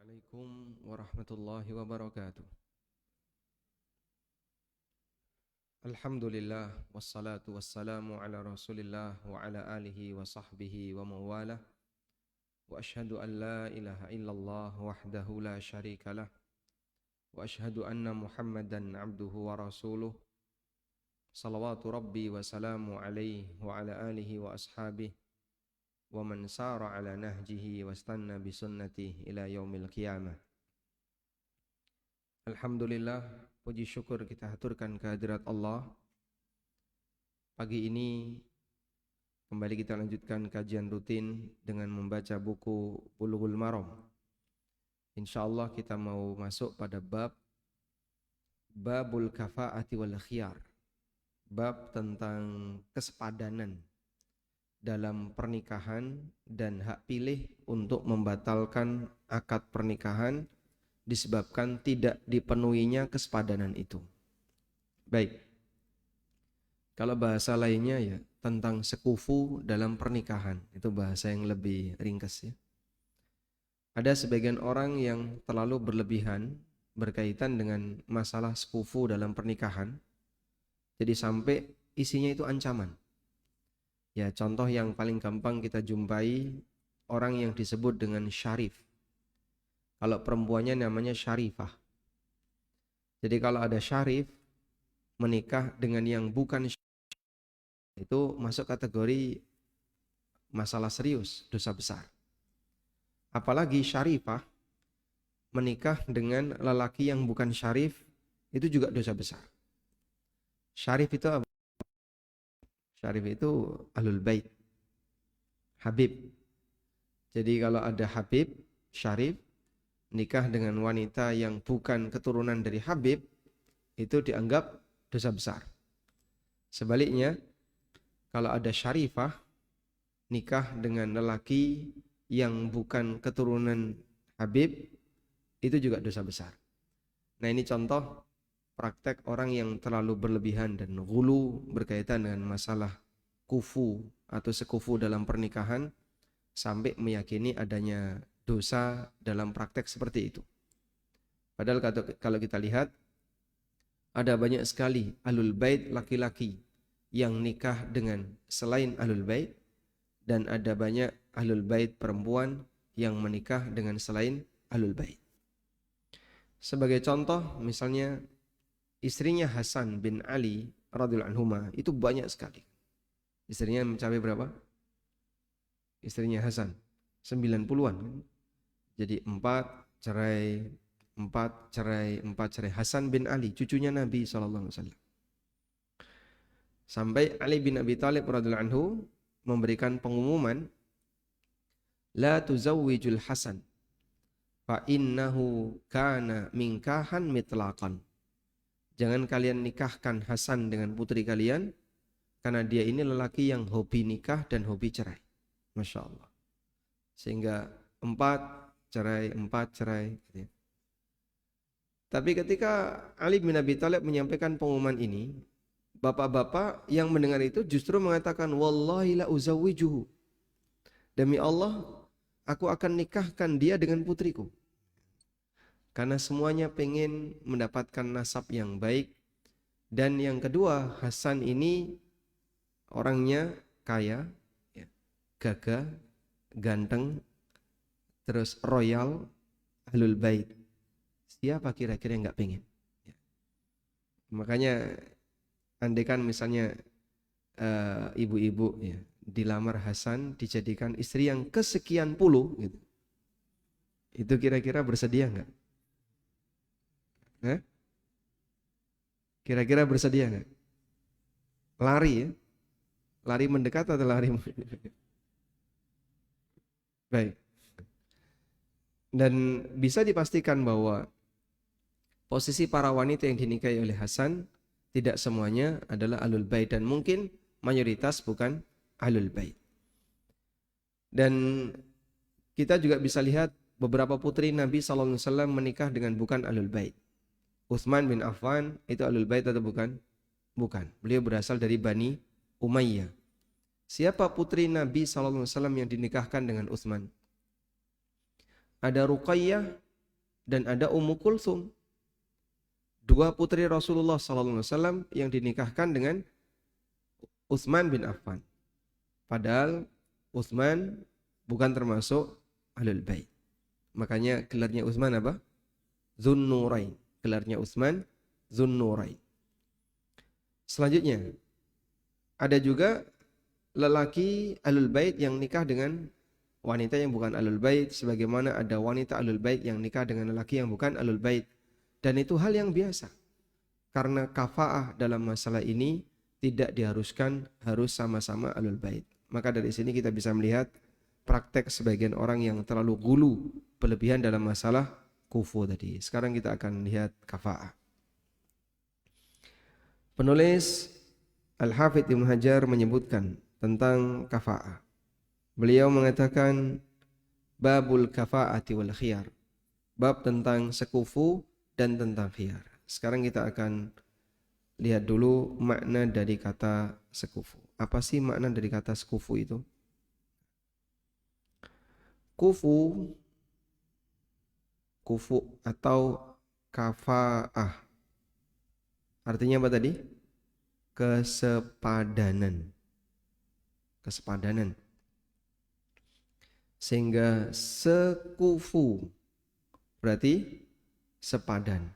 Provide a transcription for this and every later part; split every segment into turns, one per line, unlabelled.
Assalamualaikum warahmatullahi wabarakatuh. Alhamdulillah wassalatu wassalamu ala Rasulillah wa ala alihi wa sahbihi wa mawalah. Wa ashhadu an la ilaha illallah wahdahu la syarikalah. Wa ashhadu anna Muhammadan abduhu wa rasuluh. Salawatu rabbi wa salamu alaihi wa ala alihi wa ashabihi wa man sara ala nahjihi wa istanna bi sunnatihi ila yaumil qiyamah. Alhamdulillah, puji syukur kita haturkan kehadirat Allah. Pagi ini kembali kita lanjutkan kajian rutin dengan membaca buku Bulughul Maram. InsyaAllah kita mau masuk pada Babul Kafa'ati wal Khiyar. Bab tentang kesepadanan dalam pernikahan dan hak pilih untuk membatalkan akad pernikahan disebabkan tidak dipenuhinya kesepadanan itu. Baik. Kalau bahasa lainnya ya tentang sekufu dalam pernikahan. Itu bahasa yang lebih ringkas ya. Ada sebagian orang yang terlalu berlebihan berkaitan dengan masalah sekufu dalam pernikahan. Jadi sampai isinya itu ancaman. Ya, contoh yang paling gampang kita jumpai orang yang disebut dengan syarif. Kalau perempuannya namanya syarifah. Jadi kalau ada syarif menikah dengan yang bukan syarif, itu masuk kategori masalah serius, dosa besar. Apalagi syarifah menikah dengan lelaki yang bukan syarif, itu juga dosa besar. Syarif itu apa? Syarif itu ahlul bait, habib. Jadi kalau ada habib, syarif, nikah dengan wanita yang bukan keturunan dari habib, itu dianggap dosa besar. Sebaliknya, kalau ada syarifah, nikah dengan lelaki yang bukan keturunan habib, itu juga dosa besar. Nah, ini contoh praktek orang yang terlalu berlebihan dan ghulu berkaitan dengan masalah kufu atau sekufu dalam pernikahan sampai meyakini adanya dosa dalam praktek seperti itu. Padahal kalau kita lihat ada banyak sekali ahlul bait laki-laki yang nikah dengan selain ahlul bait dan ada banyak ahlul bait perempuan yang menikah dengan selain ahlul bait. Sebagai contoh misalnya istrinya Hasan bin Ali radhiyallahu anhuma itu banyak sekali. Istrinya mencapai berapa? Istrinya Hasan 90-an. Jadi 4 cerai. Hasan bin Ali, cucunya Nabi SAW. Sampai Ali bin Abi Thalib radhiyallahu anhu memberikan pengumuman, la tuzawwijul Hasan, fa innahu kana minkahan mitlaqan. Jangan kalian nikahkan Hasan dengan putri kalian, karena dia ini lelaki yang hobi nikah dan hobi cerai. Masya Allah. Sehingga 4 cerai. Tapi ketika Ali bin Abi Thalib menyampaikan pengumuman ini, bapak-bapak yang mendengar itu justru mengatakan, wallahi la uzawwijuhu. Demi Allah, aku akan nikahkan dia dengan putriku. Karena semuanya pengen mendapatkan nasab yang baik. Dan yang kedua, Hasan ini orangnya kaya, gagah, ganteng, terus royal, ahlul bait. Siapa kira-kira yang gak pengen? Ya. Makanya andaikan misalnya ibu-ibu ya, dilamar Hasan dijadikan istri yang kesekian puluh gitu. Itu kira-kira bersedia gak? Kira-kira bersedia gak? Lari ya? Lari mendekat atau lari? Baik. Dan bisa dipastikan bahwa posisi para wanita yang dinikahi oleh Hasan tidak semuanya adalah ahlul bait dan mungkin mayoritas bukan ahlul bait. Dan kita juga bisa lihat beberapa putri Nabi SAW menikah dengan bukan ahlul bait. Utsman bin Affan itu ahlul bait atau bukan? Bukan. Beliau berasal dari Bani Umayyah. Siapa putri Nabi SAW yang dinikahkan dengan Utsman? Ada Ruqayyah dan ada Ummu Kulsum, dua putri Rasulullah SAW yang dinikahkan dengan Utsman bin Affan. Padahal Utsman bukan termasuk Ahlul Bait. Makanya gelarnya Utsman apa? Zunnurain. Gelarnya Utsman Zunnurain. Selanjutnya, ada juga lelaki Ahlul Bait yang nikah dengan wanita yang bukan Ahlul Bait, sebagaimana ada wanita Ahlul Bait yang nikah dengan lelaki yang bukan Ahlul Bait. Dan itu hal yang biasa. Karena kafaah dalam masalah ini tidak diharuskan harus sama-sama Ahlul Bait. Maka dari sini kita bisa melihat praktek sebagian orang yang terlalu gulu berlebihan dalam masalah kufu tadi. Sekarang kita akan lihat kafaah. Penulis Al-Hafidz Ibnu Hajar menyebutkan tentang kafaah. Beliau mengatakan babul kafaati wal khiyar. Bab tentang sekufu dan tentang khiyar. Sekarang kita akan lihat dulu makna dari kata sekufu. Apa sih makna dari kata sekufu itu? Kufu atau kafaah. Artinya apa tadi? Kesepadanan. Sehingga sekufu berarti sepadan.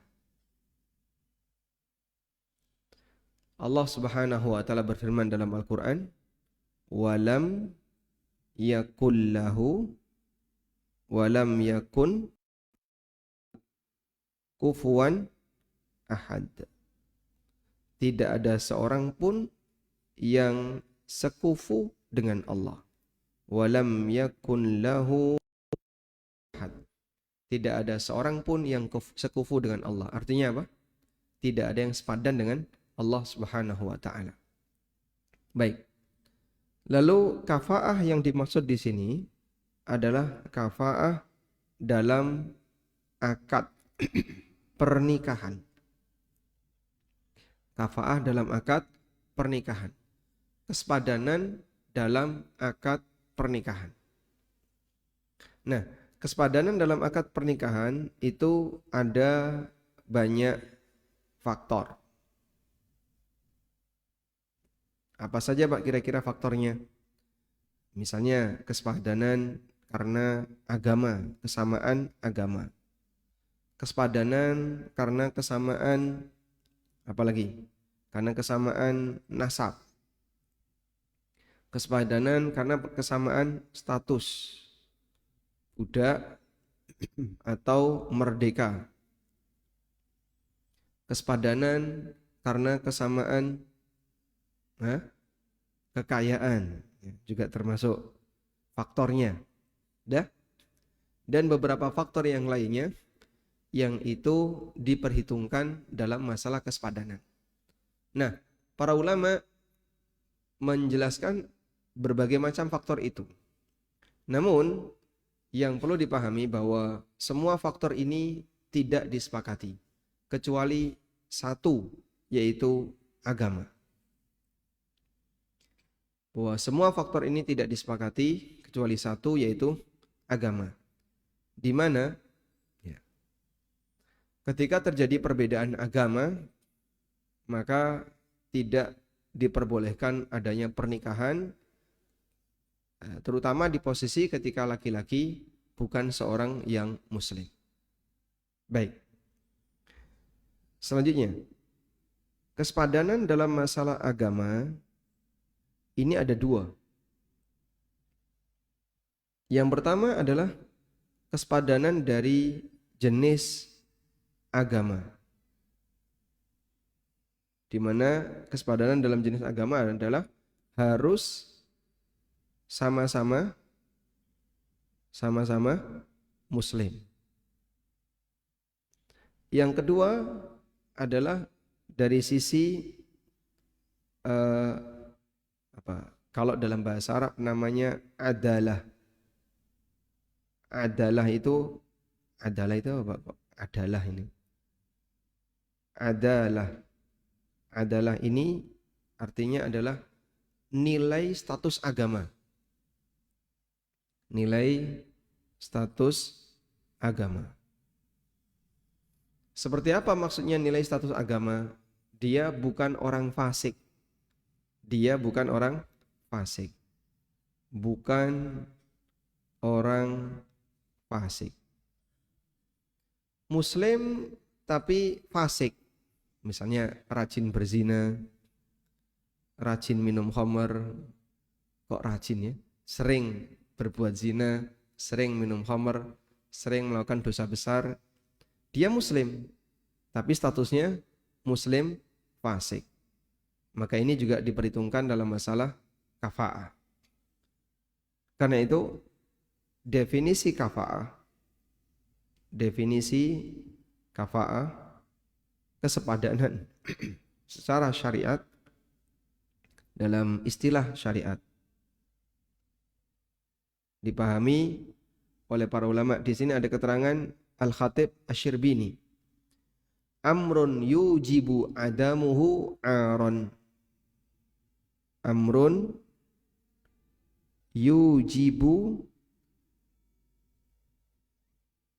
Allah Subhanahu wa taala berfirman dalam Al-Qur'an, "Walam yakun kufuwan ahad." Tidak ada seorang pun yang sekufu dengan Allah. Walam yakun lahu ahad. Tidak ada seorang pun yang sekufu dengan Allah. Artinya apa? Tidak ada yang sepadan dengan Allah Subhanahu wa taala. Baik. Lalu kafaah yang dimaksud di sini adalah kafaah dalam akad pernikahan. Kafaah dalam akad pernikahan. Kesepadanan dalam akad pernikahan. Nah, kesepadanan dalam akad pernikahan itu ada banyak faktor. Apa saja Pak kira-kira faktornya? Misalnya kesepadanan karena agama, kesamaan agama. Kesepadanan karena kesamaan apalagi? Karena kesamaan nasab. Kesepadanan karena kesamaan status budak atau merdeka. Kesepadanan karena kesamaan kekayaan, juga termasuk faktornya. Dan beberapa faktor yang lainnya yang itu diperhitungkan dalam masalah kesepadanan. Nah, para ulama menjelaskan berbagai macam faktor itu. Namun, yang perlu dipahami bahwa semua faktor ini tidak disepakati, kecuali satu, yaitu agama. Bahwa semua faktor ini tidak disepakati, kecuali satu, yaitu agama. Di mana ketika terjadi perbedaan agama, maka tidak diperbolehkan adanya pernikahan, terutama di posisi ketika laki-laki bukan seorang yang muslim. Baik. Selanjutnya, kesepadanan dalam masalah agama ini ada dua. Yang pertama adalah kesepadanan dari jenis agama, di mana kesepadanan dalam jenis agama adalah harus sama-sama muslim. Yang kedua adalah dari sisi kalau dalam bahasa Arab namanya adalah. Adalah itu apa? Adalah ini. Adalah ini artinya adalah nilai status agama. Nilai status agama. Seperti apa maksudnya nilai status agama? Dia bukan orang fasik. Dia bukan orang fasik. Bukan orang fasik. Muslim tapi fasik. Misalnya rajin berzina, rajin minum khamar. Kok rajin ya? Sering berbuat zina, sering minum khamar, sering melakukan dosa besar. Dia muslim, tapi statusnya muslim fasik. Maka ini juga diperhitungkan dalam masalah kafa'ah. Karena itu definisi kafa'ah kesepadanan secara syariat dalam istilah syariat dipahami oleh para ulama. Di sini ada keterangan Al-Khatib Asy-Syirbini. Amrun yujibu adamuhu aron. Amrun yujibu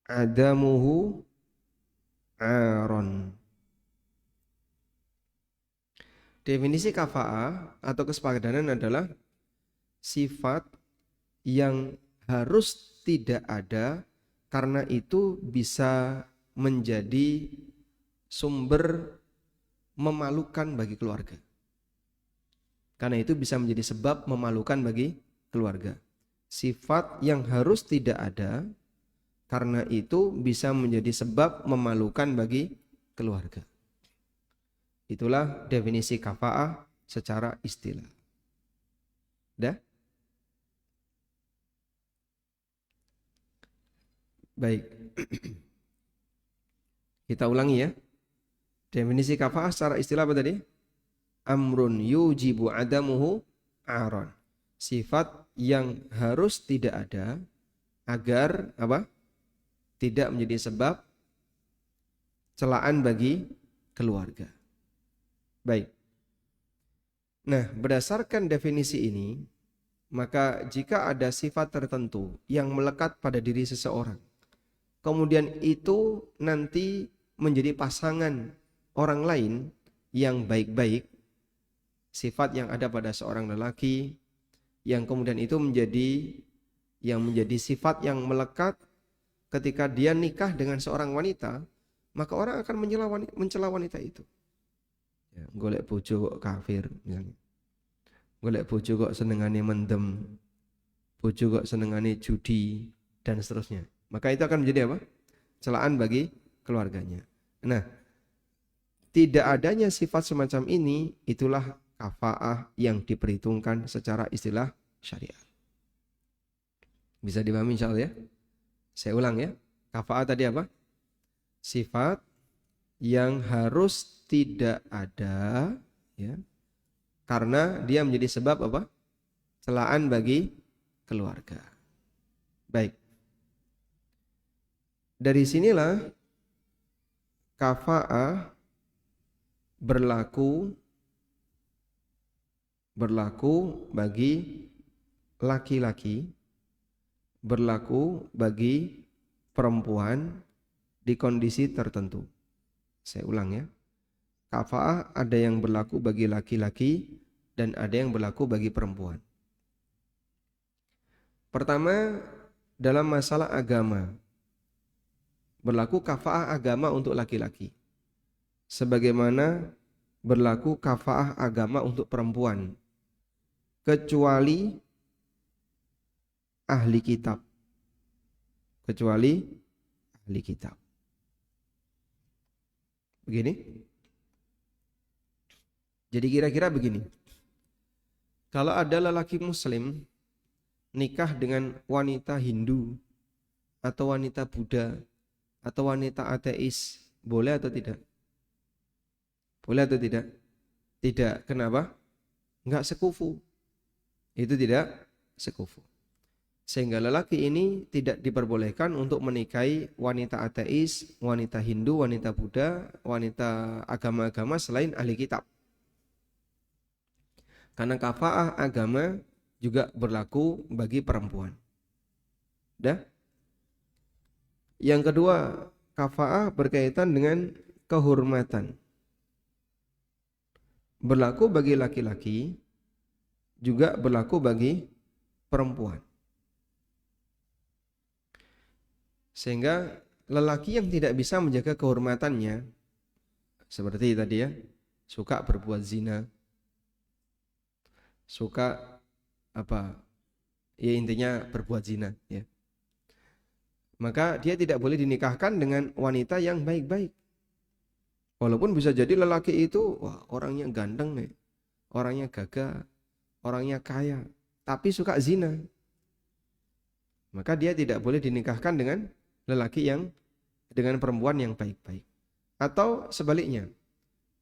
adamuhu aron. Definisi kafa'ah atau kesepadanan adalah sifat yang harus tidak ada, karena itu bisa menjadi sumber memalukan bagi keluarga. Karena itu bisa menjadi sebab memalukan bagi keluarga. Sifat yang harus tidak ada, karena itu bisa menjadi sebab memalukan bagi keluarga. Itulah definisi kafa'ah secara istilah. Dah? Baik. Kita ulangi ya. Definisi kafa'ah secara istilah apa tadi? Amrun yujibu adamuhu aron. Sifat yang harus tidak ada agar apa? Tidak menjadi sebab celaan bagi keluarga. Baik. Nah, berdasarkan definisi ini, maka jika ada sifat tertentu yang melekat pada diri seseorang, kemudian itu nanti menjadi pasangan orang lain yang baik-baik, sifat yang ada pada seorang lelaki, yang kemudian itu menjadi sifat yang melekat ketika dia nikah dengan seorang wanita, maka orang akan mencela wanita itu. Ya, golek bojo kok kafir misalnya. Golek bojo kok senengane mendem, bojo kok senengane judi dan seterusnya. Maka itu akan menjadi apa? Celaan bagi keluarganya. Nah, tidak adanya sifat semacam ini, itulah kafa'ah yang diperhitungkan secara istilah syariat. Bisa dipahami insyaallah ya? Saya ulang ya. Kafa'ah tadi apa? Sifat yang harus tidak ada, ya, karena dia menjadi sebab apa? Celaan bagi keluarga. Baik. Dari sinilah kafa'ah berlaku bagi laki-laki, berlaku bagi perempuan di kondisi tertentu. Saya ulang ya. Kafa'ah ada yang berlaku bagi laki-laki dan ada yang berlaku bagi perempuan. Pertama, dalam masalah agama, berlaku kafa'ah agama untuk laki-laki, sebagaimana berlaku kafa'ah agama untuk perempuan, kecuali ahli kitab. Begini. Jadi kira-kira begini. Kalau ada lelaki muslim nikah dengan wanita Hindu atau wanita Buddha atau wanita ateis, boleh atau tidak? Boleh atau tidak? Tidak. Kenapa? Enggak sekufu. Itu tidak sekufu. Sehingga lelaki ini tidak diperbolehkan untuk menikahi wanita ateis, wanita Hindu, wanita Buddha, wanita agama-agama selain ahli kitab. Karena kafa'ah agama juga berlaku bagi perempuan. Dah? Yang kedua, kafa'ah berkaitan dengan kehormatan. Berlaku bagi laki-laki, juga berlaku bagi perempuan. Sehingga lelaki yang tidak bisa menjaga kehormatannya, seperti tadi ya, suka berbuat zina, suka apa? Ya intinya berbuat zina ya. Maka dia tidak boleh dinikahkan dengan wanita yang baik-baik. Walaupun bisa jadi lelaki itu wah, orangnya ganteng nih, orangnya gagah, orangnya kaya, tapi suka zina. Maka dia tidak boleh dinikahkan dengan lelaki yang dengan perempuan yang baik-baik. Atau sebaliknya,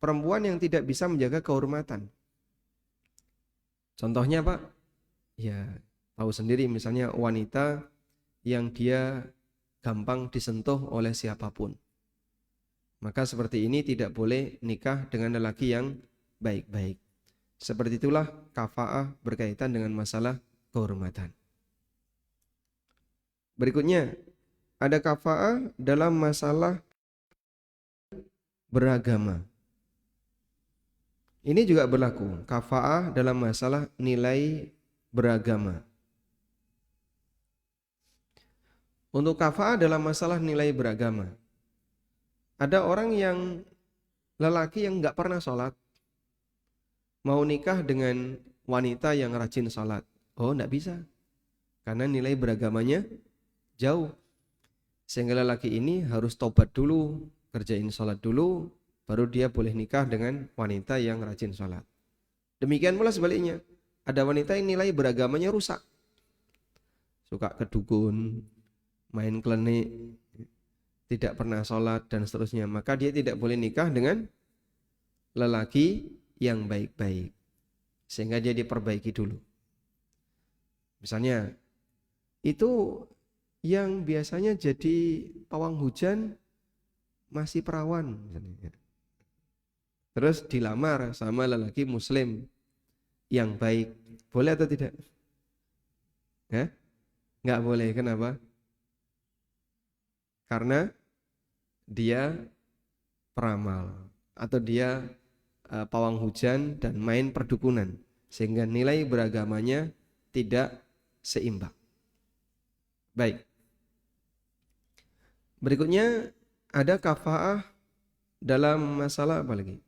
perempuan yang tidak bisa menjaga kehormatan. Contohnya Pak, ya tahu sendiri misalnya wanita yang dia gampang disentuh oleh siapapun. Maka seperti ini tidak boleh nikah dengan lelaki yang baik-baik. Seperti itulah kafa'ah berkaitan dengan masalah kehormatan. Berikutnya, ada kafa'ah dalam masalah beragama. Ini juga berlaku, kafa'ah dalam masalah nilai beragama. Untuk kafa'ah dalam masalah nilai beragama, ada orang yang lelaki yang nggak pernah sholat, mau nikah dengan wanita yang rajin sholat. Oh, nggak bisa, karena nilai beragamanya jauh. Sehingga lelaki ini harus tobat dulu, kerjain sholat dulu, baru dia boleh nikah dengan wanita yang rajin sholat. Demikian pula sebaliknya, ada wanita yang nilai beragamanya rusak, suka kedukun, main klenik, tidak pernah sholat dan seterusnya. Maka dia tidak boleh nikah dengan lelaki yang baik-baik, sehingga dia diperbaiki dulu. Misalnya itu yang biasanya jadi pawang hujan masih perawan misalnya. Terus dilamar sama lelaki muslim yang baik, boleh atau tidak? Ya? Nggak boleh, kenapa? Karena dia peramal atau dia pawang hujan dan main perdukunan, sehingga nilai beragamanya tidak seimbang. Baik. Berikutnya ada kafa'ah dalam masalah apa lagi?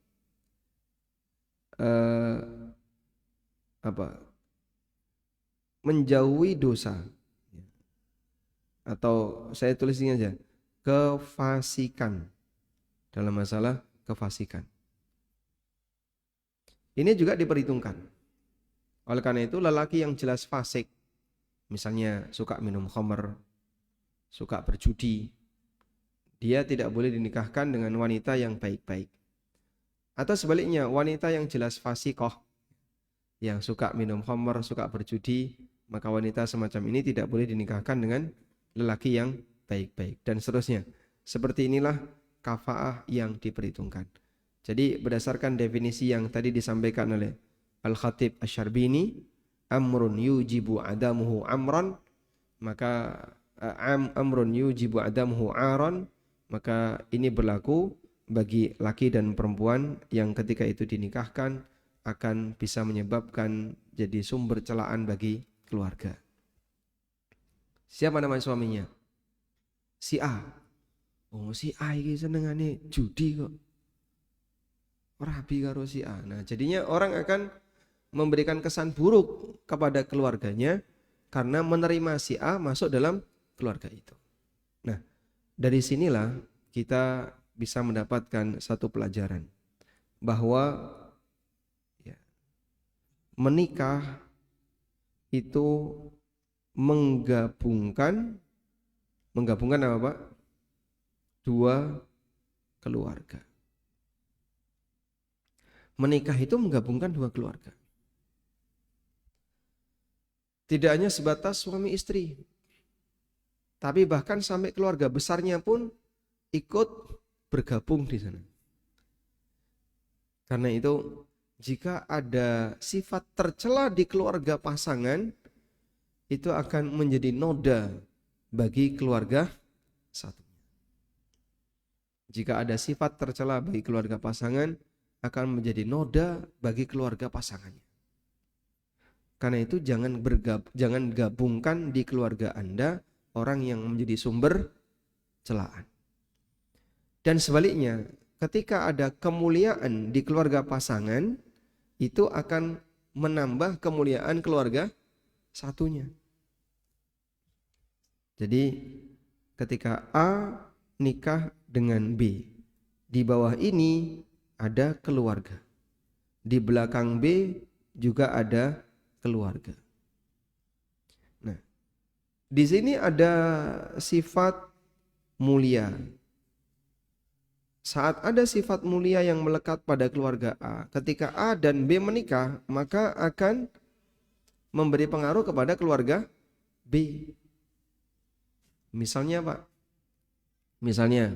Menjauhi dosa, atau saya tulis ini aja, kefasikan. Dalam masalah kefasikan, ini juga diperhitungkan. Oleh karena itu lelaki yang jelas fasik, misalnya suka minum khamr, suka berjudi, dia tidak boleh dinikahkan dengan wanita yang baik-baik. Atau sebaliknya, wanita yang jelas fasikoh, yang suka minum khamr, suka berjudi, maka wanita semacam ini tidak boleh dinikahkan dengan lelaki yang baik-baik, dan seterusnya. Seperti inilah kafa'ah yang diperhitungkan. Jadi berdasarkan definisi yang tadi disampaikan oleh Al-Khatib Asy-Syarbini, amrun yujibu adamuhu amran, maka amrun yujibu adamuhu aran, maka ini berlaku bagi laki dan perempuan yang ketika itu dinikahkan akan bisa menyebabkan jadi sumber celaan bagi keluarga. Siapa nama suaminya? Si A. Oh, si A ini senengane judi kok. Rabi karo si A. Nah, jadinya orang akan memberikan kesan buruk kepada keluarganya karena menerima si A masuk dalam keluarga itu. Nah, dari sinilah kita bisa mendapatkan satu pelajaran bahwa ya, menikah itu menggabungkan apa Pak? Dua keluarga. Menikah itu menggabungkan dua keluarga. Tidak hanya sebatas suami istri, tapi bahkan sampai keluarga besarnya pun ikut bergabung di sana. Karena itu, jika ada sifat tercela di keluarga pasangan, itu akan menjadi noda bagi keluarga satu. Jika ada sifat tercela bagi keluarga pasangan, akan menjadi noda bagi keluarga pasangannya. Karena itu jangan gabungkan di keluarga Anda orang yang menjadi sumber celaan. Dan sebaliknya, ketika ada kemuliaan di keluarga pasangan, itu akan menambah kemuliaan keluarga satunya. Jadi ketika A nikah dengan B, di bawah ini ada keluarga. Di belakang B juga ada keluarga. Nah, di sini ada sifat mulia. Saat ada sifat mulia yang melekat pada keluarga A, ketika A dan B menikah, maka akan memberi pengaruh kepada keluarga B. Misalnya Pak, misalnya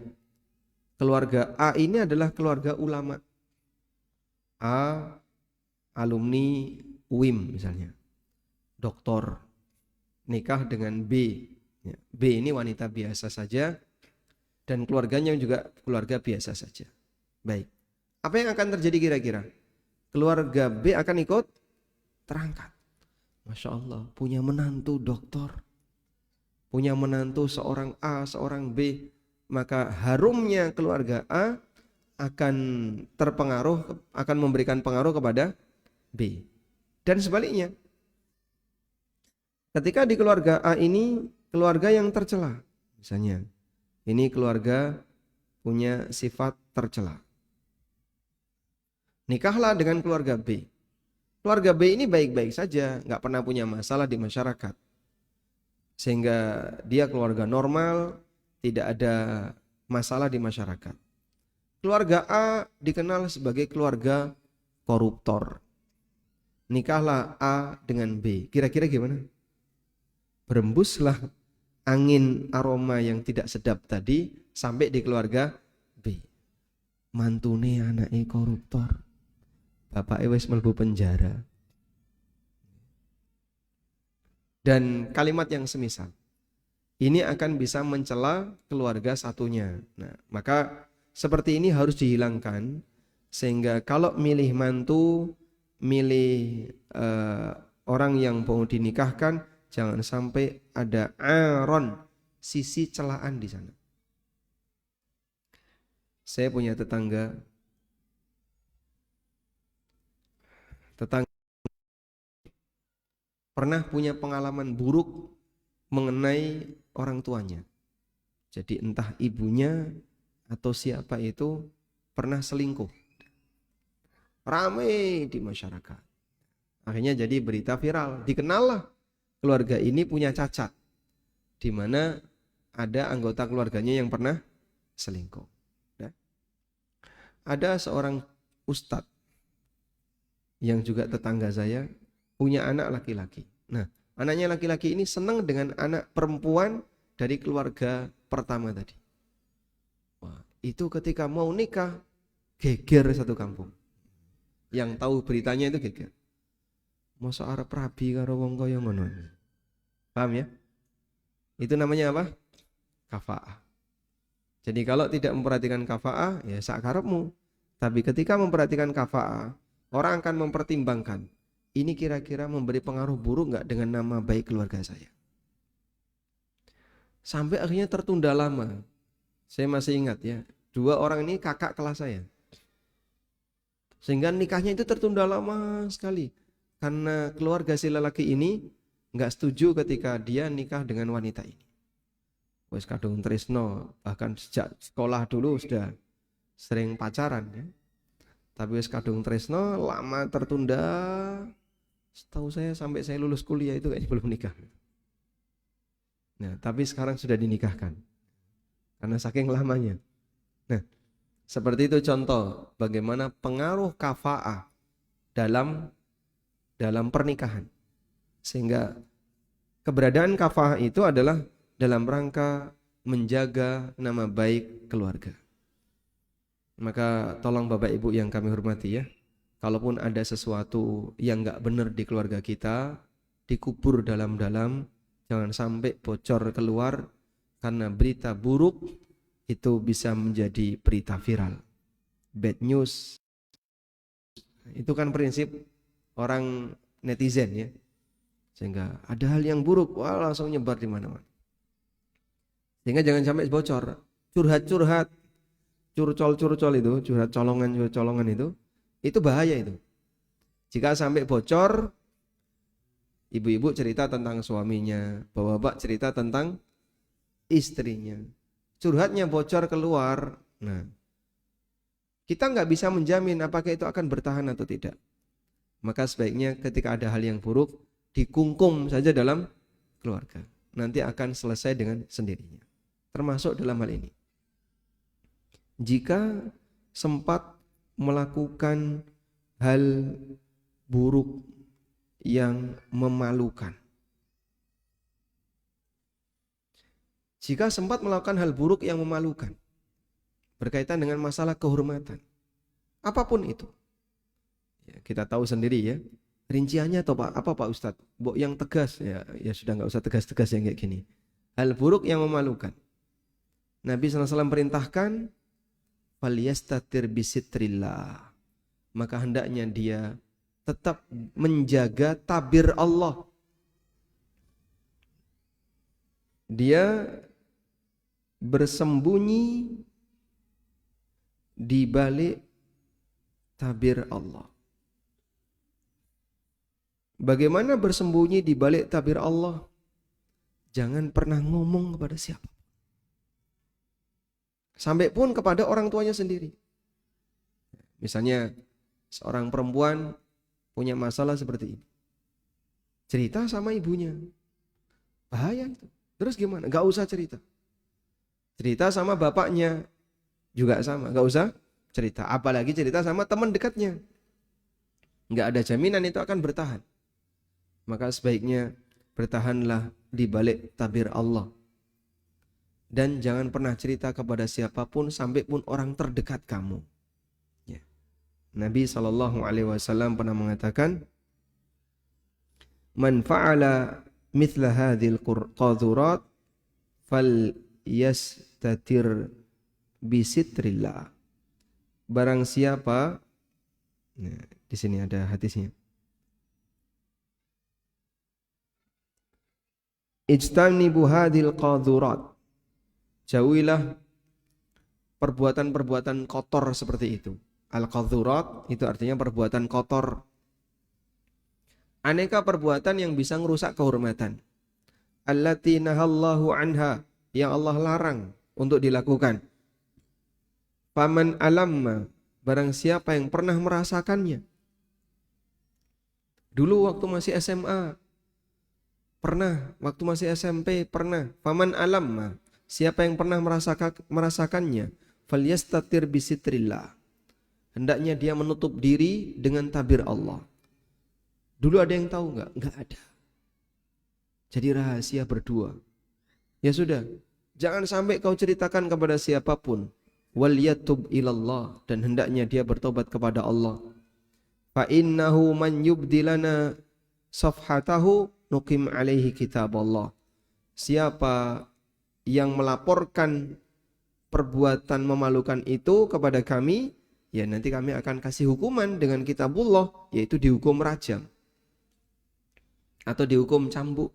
keluarga A ini adalah keluarga ulama. A alumni UIM misalnya, doktor, nikah dengan B. B ini wanita biasa saja dan keluarganya juga keluarga biasa saja. Baik, apa yang akan terjadi kira-kira? Keluarga B akan ikut terangkat. Masya Allah, punya menantu doktor, punya menantu seorang A, seorang B, maka harumnya keluarga A akan terpengaruh, akan memberikan pengaruh kepada B. Dan sebaliknya, ketika di keluarga A ini keluarga yang tercela, misalnya ini keluarga punya sifat tercela, nikahlah dengan keluarga B. Keluarga B ini baik-baik saja, nggak pernah punya masalah di masyarakat, sehingga dia keluarga normal, tidak ada masalah di masyarakat. Keluarga A dikenal sebagai keluarga koruptor. Nikahlah A dengan B. Kira-kira gimana? Berembuslah angin aroma yang tidak sedap tadi sampai di keluarga B. Mantune anake koruptor. Bapake wis mlebu penjara. Dan kalimat yang semisal ini akan bisa mencela keluarga satunya. Nah, maka seperti ini harus dihilangkan sehingga kalau milih mantu, milih orang yang mau dinikahkan, jangan sampai ada aron, sisi celaan di sana. Saya punya tetangga pernah punya pengalaman buruk mengenai orang tuanya. Jadi entah ibunya atau siapa itu pernah selingkuh. Ramai di masyarakat. Akhirnya jadi berita viral. Dikenallah keluarga ini punya cacat, di mana ada anggota keluarganya yang pernah selingkuh. Nah, ada seorang ustadz yang juga tetangga saya punya anak laki-laki. Nah, anaknya laki-laki ini senang dengan anak perempuan dari keluarga pertama tadi. Wah, itu ketika mau nikah geger satu kampung. Yang tahu beritanya itu geger. Masa arep rabi karo wong kaya ngono. Paham ya? Itu namanya apa? Kafa'ah. Jadi kalau tidak memperhatikan kafa'ah, ya sak karepmu. Tapi ketika memperhatikan kafa'ah, orang akan mempertimbangkan, ini kira-kira memberi pengaruh buruk enggak dengan nama baik keluarga saya. Sampai akhirnya tertunda lama. Saya masih ingat ya, 2 orang ini kakak kelas saya. Sehingga nikahnya itu tertunda lama sekali. Karena keluarga si lelaki ini enggak setuju ketika dia nikah dengan wanita ini. Wes kadung tresno, bahkan sejak sekolah dulu sudah sering pacaran ya. Tapi wes kadung tresno lama tertunda. Setahu saya sampai saya lulus kuliah itu kayaknya belum nikah. Nah, tapi sekarang sudah dinikahkan. Karena saking lamanya. Nah, seperti itu contoh bagaimana pengaruh kafa'ah dalam pernikahan. Sehingga keberadaan kafa'ah itu adalah dalam rangka menjaga nama baik keluarga. Maka tolong Bapak Ibu yang kami hormati ya, kalaupun ada sesuatu yang enggak benar di keluarga kita, dikubur dalam-dalam, jangan sampai bocor keluar karena berita buruk itu bisa menjadi berita viral. Bad news. Itu kan prinsip orang netizen ya. Sehingga ada hal yang buruk, wah langsung nyebar di mana-mana. Sehingga jangan sampai bocor. Curhat-curhat, curcol-curcol itu, curhat colongan itu bahaya itu. Jika sampai bocor, ibu-ibu cerita tentang suaminya, bapak-bapak cerita tentang istrinya. Curhatnya bocor keluar. Nah, kita nggak bisa menjamin apakah itu akan bertahan atau tidak. Maka sebaiknya ketika ada hal yang buruk, dikungkum saja dalam keluarga. Nanti akan selesai dengan sendirinya. Termasuk dalam hal ini. Jika sempat melakukan hal buruk yang memalukan. Jika sempat melakukan hal buruk yang memalukan berkaitan dengan masalah kehormatan, apapun itu, ya, kita tahu sendiri ya, rinciannya atau apa Pak Ustadz? Yang tegas ya sudah nggak usah tegas-tegas yang kayak gini. Hal buruk yang memalukan. Nabi SAW perintahkan, falyastatir bisitrillah. Maka hendaknya dia tetap menjaga tabir Allah. Dia bersembunyi di balik tabir Allah. Bagaimana bersembunyi di balik tabir Allah? Jangan pernah ngomong kepada siapa. Sampai pun kepada orang tuanya sendiri. Misalnya seorang perempuan punya masalah seperti ini. Cerita sama ibunya. Bahaya itu. Terus gimana? Gak usah cerita. Cerita sama bapaknya juga sama, gak usah cerita. Apalagi cerita sama teman dekatnya. Gak ada jaminan itu akan bertahan. Maka sebaiknya bertahanlah di balik tabir Allah. Dan jangan pernah cerita kepada siapapun, sampai pun orang terdekat kamu. Ya. Nabi SAW pernah mengatakan, man fa'ala mithla hadhil qadhurat fal yastatir bisitrillah. Barang siapa, nah, di sini ada hadisnya. Ijtanibu hadhil qadhurat. Jauhilah perbuatan-perbuatan kotor seperti itu. Al-qadhurat itu artinya perbuatan kotor. Aneka perbuatan yang bisa merusak kehormatan. Allati nahallahu anha, yang Allah larang untuk dilakukan. Faman alamma, barang siapa yang pernah merasakannya. Dulu waktu masih SMA, pernah. Waktu masih SMP, pernah. Faman alamma, siapa yang pernah merasakannya. Falyastatir bisitrillah, hendaknya dia menutup diri dengan tabir Allah. Dulu ada yang tahu enggak? Enggak ada. Jadi rahasia berdua. Ya sudah, jangan sampai kau ceritakan kepada siapapun. Wal yatub ilallah, dan hendaknya dia bertobat kepada Allah. Fa innahu man yubdilana safhatahu nuqim alaihi kitab Allah. Siapa yang melaporkan perbuatan memalukan itu kepada kami, ya nanti kami akan kasih hukuman dengan kitabullah, yaitu dihukum rajam atau dihukum cambuk.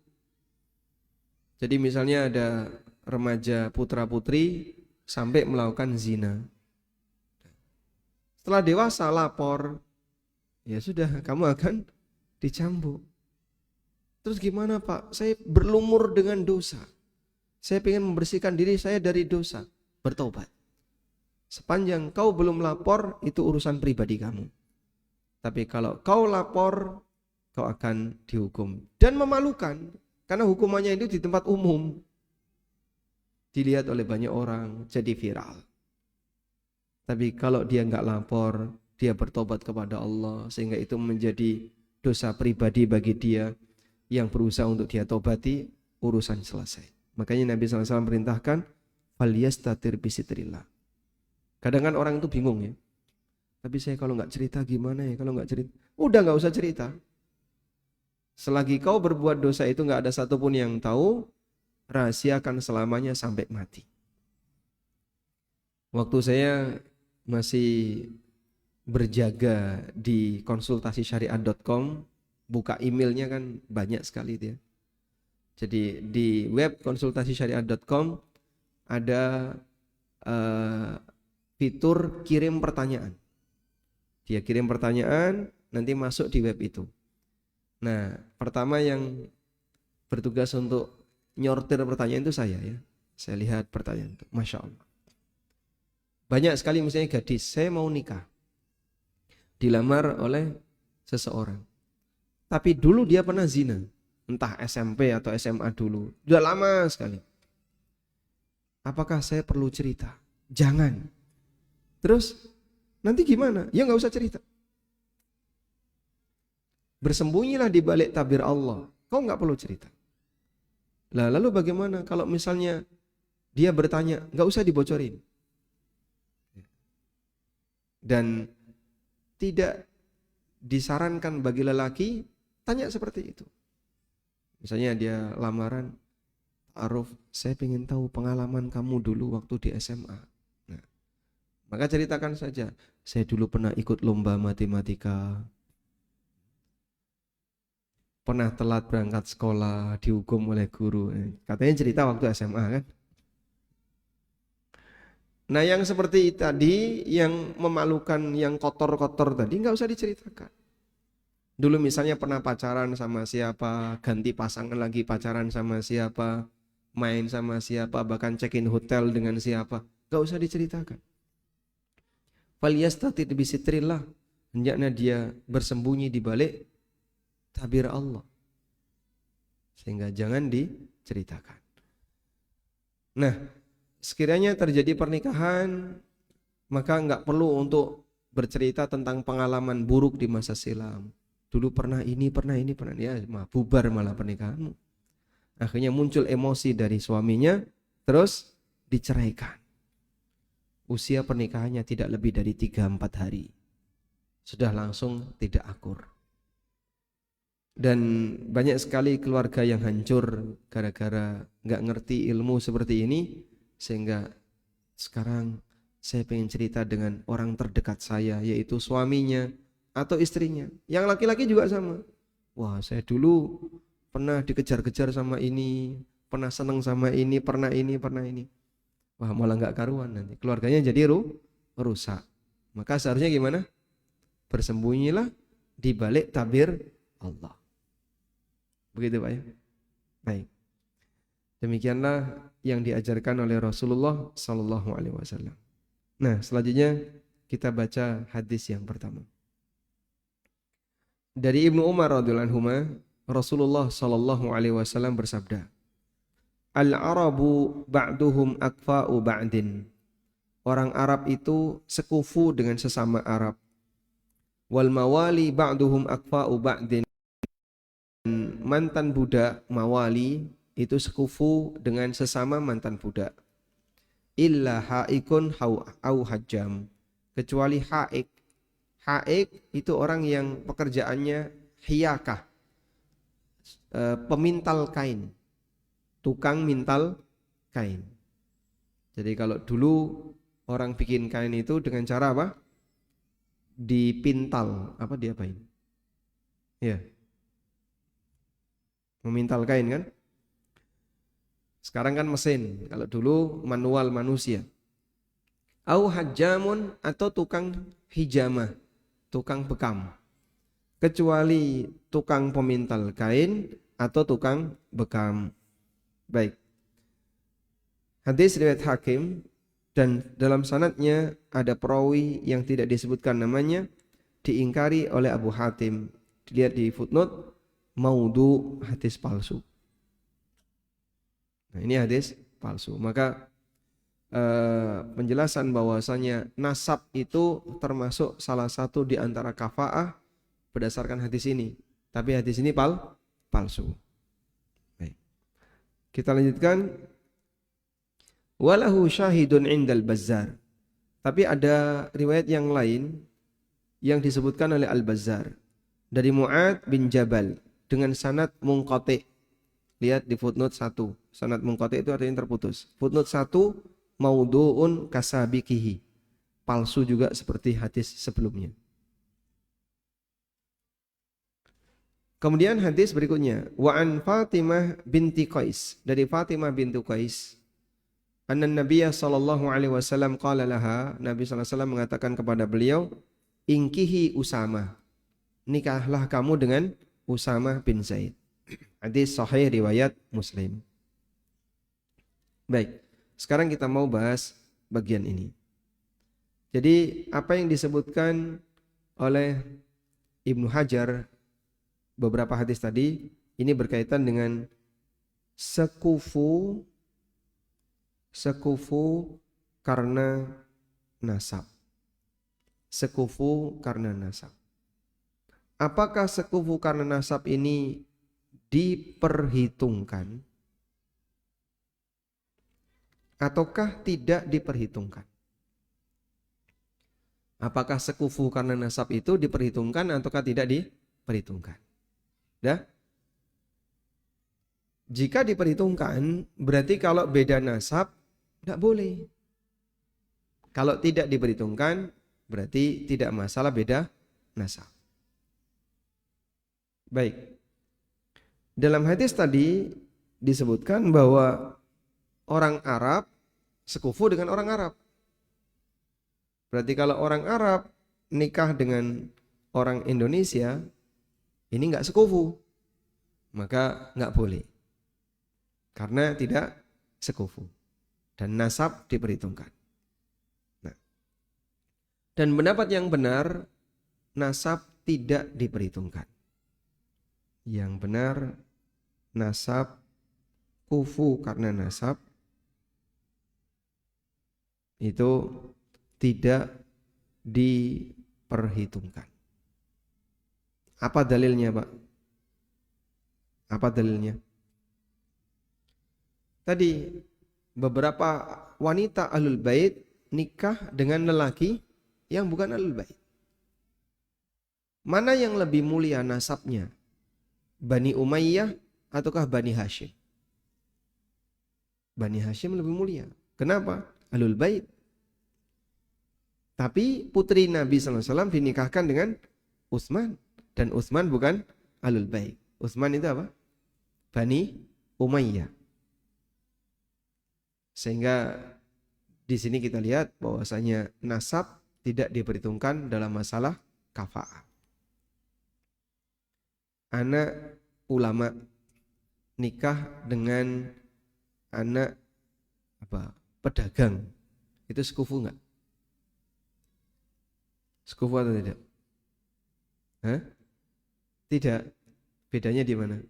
Jadi misalnya ada remaja putra-putri sampai melakukan zina. Setelah dewasa lapor, ya sudah, kamu akan dicambuk. Terus gimana Pak? Saya berlumur dengan dosa. Saya ingin membersihkan diri saya dari dosa. Bertobat. Sepanjang kau belum lapor, itu urusan pribadi kamu. Tapi kalau kau lapor, kau akan dihukum. Dan memalukan. Karena hukumannya itu di tempat umum. Dilihat oleh banyak orang, jadi viral. Tapi kalau dia nggak lapor, dia bertobat kepada Allah, sehingga itu menjadi dosa pribadi bagi dia, yang berusaha untuk dia tobati, urusan selesai. Makanya Nabi SAW perintahkan, falyastatir bisitrillah. Kadang kan orang itu bingung ya. Tapi saya kalau nggak cerita gimana ya? Kalau nggak cerita, udah nggak usah cerita. Selagi kau berbuat dosa itu nggak ada satupun yang tahu, rahasiakan selamanya sampai mati. Waktu saya masih berjaga di konsultasisyariat.com, buka emailnya kan banyak sekali dia. Jadi di web konsultasisyariat.com ada fitur kirim pertanyaan. Dia kirim pertanyaan, nanti masuk di web itu. Nah, pertama yang bertugas untuk nyortir pertanyaan itu saya ya. Saya lihat pertanyaan itu, Masya Allah. Banyak sekali misalnya gadis, saya mau nikah. Dilamar oleh seseorang. Tapi dulu dia pernah zina. Entah SMP atau SMA dulu. Sudah lama sekali. Apakah saya perlu cerita? Jangan. Terus nanti gimana? Ya nggak usah cerita. Bersembunyilah di balik tabir Allah. Kau nggak perlu cerita. Lah, lalu bagaimana kalau misalnya dia bertanya, nggak usah dibocorin. Dan tidak disarankan bagi lelaki tanya seperti itu. Misalnya dia lamaran, Aruf, saya ingin tahu pengalaman kamu dulu waktu di SMA. Nah, maka ceritakan saja, saya dulu pernah ikut lomba matematika, pernah telat berangkat sekolah, dihukum oleh guru. Katanya cerita waktu SMA kan. Nah yang seperti tadi, yang memalukan, yang kotor-kotor tadi nggak usah diceritakan. Dulu misalnya pernah pacaran sama siapa, ganti pasangan lagi pacaran sama siapa, main sama siapa, bahkan check-in hotel dengan siapa, nggak usah diceritakan. Falyastatid bisitrillah, hendaknya dia bersembunyi di balik tabir Allah, sehingga jangan diceritakan. Nah, sekiranya terjadi pernikahan, maka nggak perlu untuk bercerita tentang pengalaman buruk di masa silam. Dulu pernah ini, ya bubar malah pernikahanmu. Akhirnya muncul emosi dari suaminya, terus diceraikan. Usia pernikahannya tidak lebih dari 3-4 hari. Sudah langsung tidak akur. Dan banyak sekali keluarga yang hancur gara-gara nggak ngerti ilmu seperti ini. Sehingga sekarang saya pengen cerita dengan orang terdekat saya, yaitu suaminya atau istrinya. Yang laki-laki juga sama. Wah, saya dulu pernah dikejar-kejar sama ini, pernah seneng sama ini, pernah ini. Wah, malah nggak karuan nanti. Keluarganya jadi rusak. Maka seharusnya gimana? Bersembunyilah di balik tabir Allah. Begitu Pak ya? Baik. Demikianlah yang diajarkan oleh Rasulullah Sallallahu Alaihi Wasallam. Nah, selanjutnya kita baca hadis yang pertama. Dari Ibnu Umar radhiyallahu anhu, Rasulullah Sallallahu Alaihi Wasallam bersabda, Al-Arabu ba'duhum akfa'u ba'din. Orang Arab itu sekufu dengan sesama Arab. Wal mawali ba'duhum akfa'u ba'din. Mantan budak mawali itu sekufu dengan sesama mantan budak. Illa haikun au hajjam, kecuali haik. Haik itu orang yang pekerjaannya hiyakah, pemintal kain, tukang mintal kain. Jadi kalau dulu orang bikin kain itu dengan cara apa? Dipintal, apa diapain? Ya, memintal kain kan? Sekarang kan mesin, kalau dulu manual manusia. Au hajjamun, atau tukang hijamah, tukang bekam. Kecuali tukang pemintal kain atau tukang bekam. Baik. Hadis riwayat Hakim, dan dalam sanadnya ada perawi yang tidak disebutkan namanya, diingkari oleh Abu Hatim. Dilihat di footnote, maudhu, hadis palsu. Nah, ini hadis palsu. Maka penjelasan bahwasanya nasab itu termasuk salah satu di antara kafaah berdasarkan hadis ini. Tapi hadis ini palsu. Baik. Kita lanjutkan. Walahu syahidun indal Bazzar. Tapi ada riwayat yang lain yang disebutkan oleh Al-Bazzar dari Mu'ad bin Jabal dengan sanad munqati'. Lihat di footnote 1. Sanad munqati' itu artinya terputus. Footnote 1 maudhu'un kasabiqihi. Palsu juga seperti hadis sebelumnya. Kemudian hadis berikutnya, wa an Fatimah binti Qais, dari Fatimah binti Qais, anna Nabiya sallallahu alaihi wasallam qala laha, Nabi sallallahu alaihi wasallam mengatakan kepada beliau, ingkihi Usama, nikahlah kamu dengan Usama bin Zaid. Hadis sahih riwayat Muslim. Baik, sekarang kita mau bahas bagian ini. Jadi apa yang disebutkan oleh Ibnu Hajar beberapa hadis tadi ini berkaitan dengan sekufu karena nasab. Sekufu karena nasab. Apakah sekufu karena nasab ini diperhitungkan ataukah tidak diperhitungkan? Apakah sekufu karena nasab itu diperhitungkan ataukah tidak diperhitungkan? Ya? Jika diperhitungkan, berarti kalau beda nasab tidak boleh. Kalau tidak diperhitungkan, berarti tidak masalah beda nasab. Baik. Dalam hadis tadi disebutkan bahwa orang Arab sekufu dengan orang Arab. Berarti kalau orang Arab nikah dengan orang Indonesia, ini enggak sekufu, maka enggak boleh. Karena tidak sekufu. Dan nasab diperhitungkan. Nah. Dan pendapat yang benar, nasab tidak diperhitungkan. Yang benar, nasab, kufu karena nasab, itu tidak diperhitungkan. Apa dalilnya, Pak? Apa dalilnya? Tadi beberapa wanita ahlul bait nikah dengan lelaki yang bukan ahlul bait. Mana yang lebih mulia nasabnya? Bani Umayyah ataukah Bani Hashim? Bani Hashim lebih mulia. Kenapa? Ahlul bait. Tapi putri Nabi SAW dinikahkan dengan Utsman. Dan Utsman bukan ahlul bait. Utsman itu apa? Bani Umayyah. Sehingga di sini kita lihat bahwasanya nasab tidak diperhitungkan dalam masalah kafa'ah. Anak ulama nikah dengan anak pedagang, itu sekufu enggak? Sekufu atau tidak? Hah? Tidak. Bedanya di mana?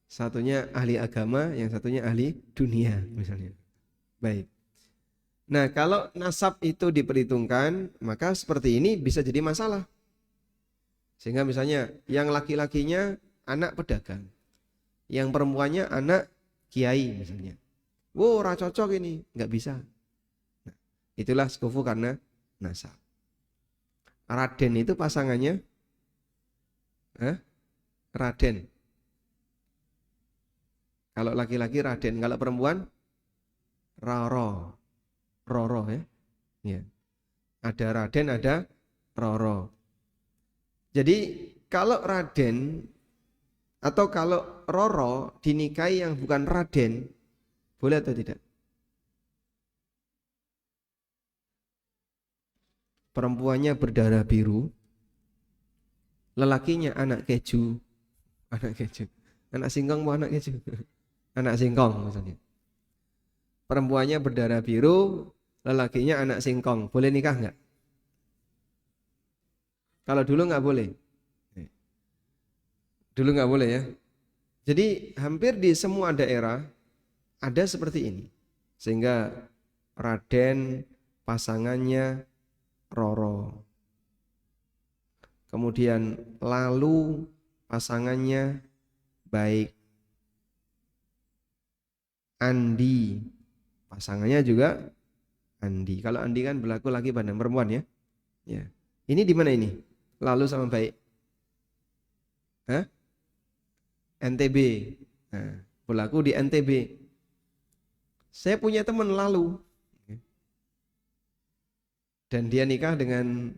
Satunya ahli agama, yang satunya ahli dunia misalnya. Baik. Nah, kalau nasab itu diperhitungkan, maka seperti ini bisa jadi masalah. Sehingga misalnya yang laki-lakinya anak pedagang, yang perempuannya anak kiai misalnya. Wow, ora cocok ini, nggak bisa. Nah, itulah sekufu karena nasab. Raden itu pasangannya Raden. Kalau laki-laki Raden, kalau perempuan Roro. Roro ya. Ya. Ada Raden, ada Roro. Jadi kalau Raden atau kalau Roro dinikahi yang bukan Raden, boleh atau tidak? Perempuannya berdarah biru, lelakinya anak keju, anak singkong mau anak keju, anak singkong maksudnya. Perempuannya berdarah biru, lelakinya anak singkong, boleh nikah nggak? Kalau dulu nggak boleh, dulu nggak boleh ya. Jadi hampir di semua daerah ada seperti ini, sehingga Raden pasangannya Roro. Kemudian lalu pasangannya baik Andi, pasangannya juga Andi. Kalau Andi kan berlaku laki pada perempuan ya. Ya. Ini di mana ini? Lalu sama baik. Hah? NTB. Nah, berlaku di NTB. Saya punya teman lalu, dan dia nikah dengan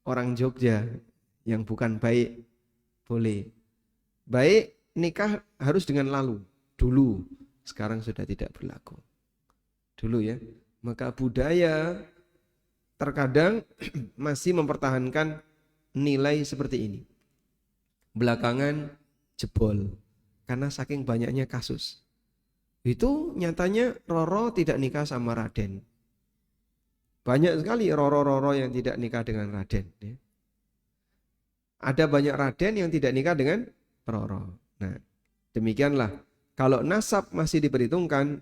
orang Jogja yang bukan baik, boleh. Baik nikah harus dengan lalu, dulu, sekarang sudah tidak berlaku. Dulu ya, maka budaya terkadang masih mempertahankan nilai seperti ini. Belakangan jebol, karena saking banyaknya kasus. Itu nyatanya Roro tidak nikah sama Raden. Banyak sekali Roro-Roro yang tidak nikah dengan Raden. Ya. Ada banyak Raden yang tidak nikah dengan Roro. Nah, demikianlah. Kalau nasab masih diperhitungkan,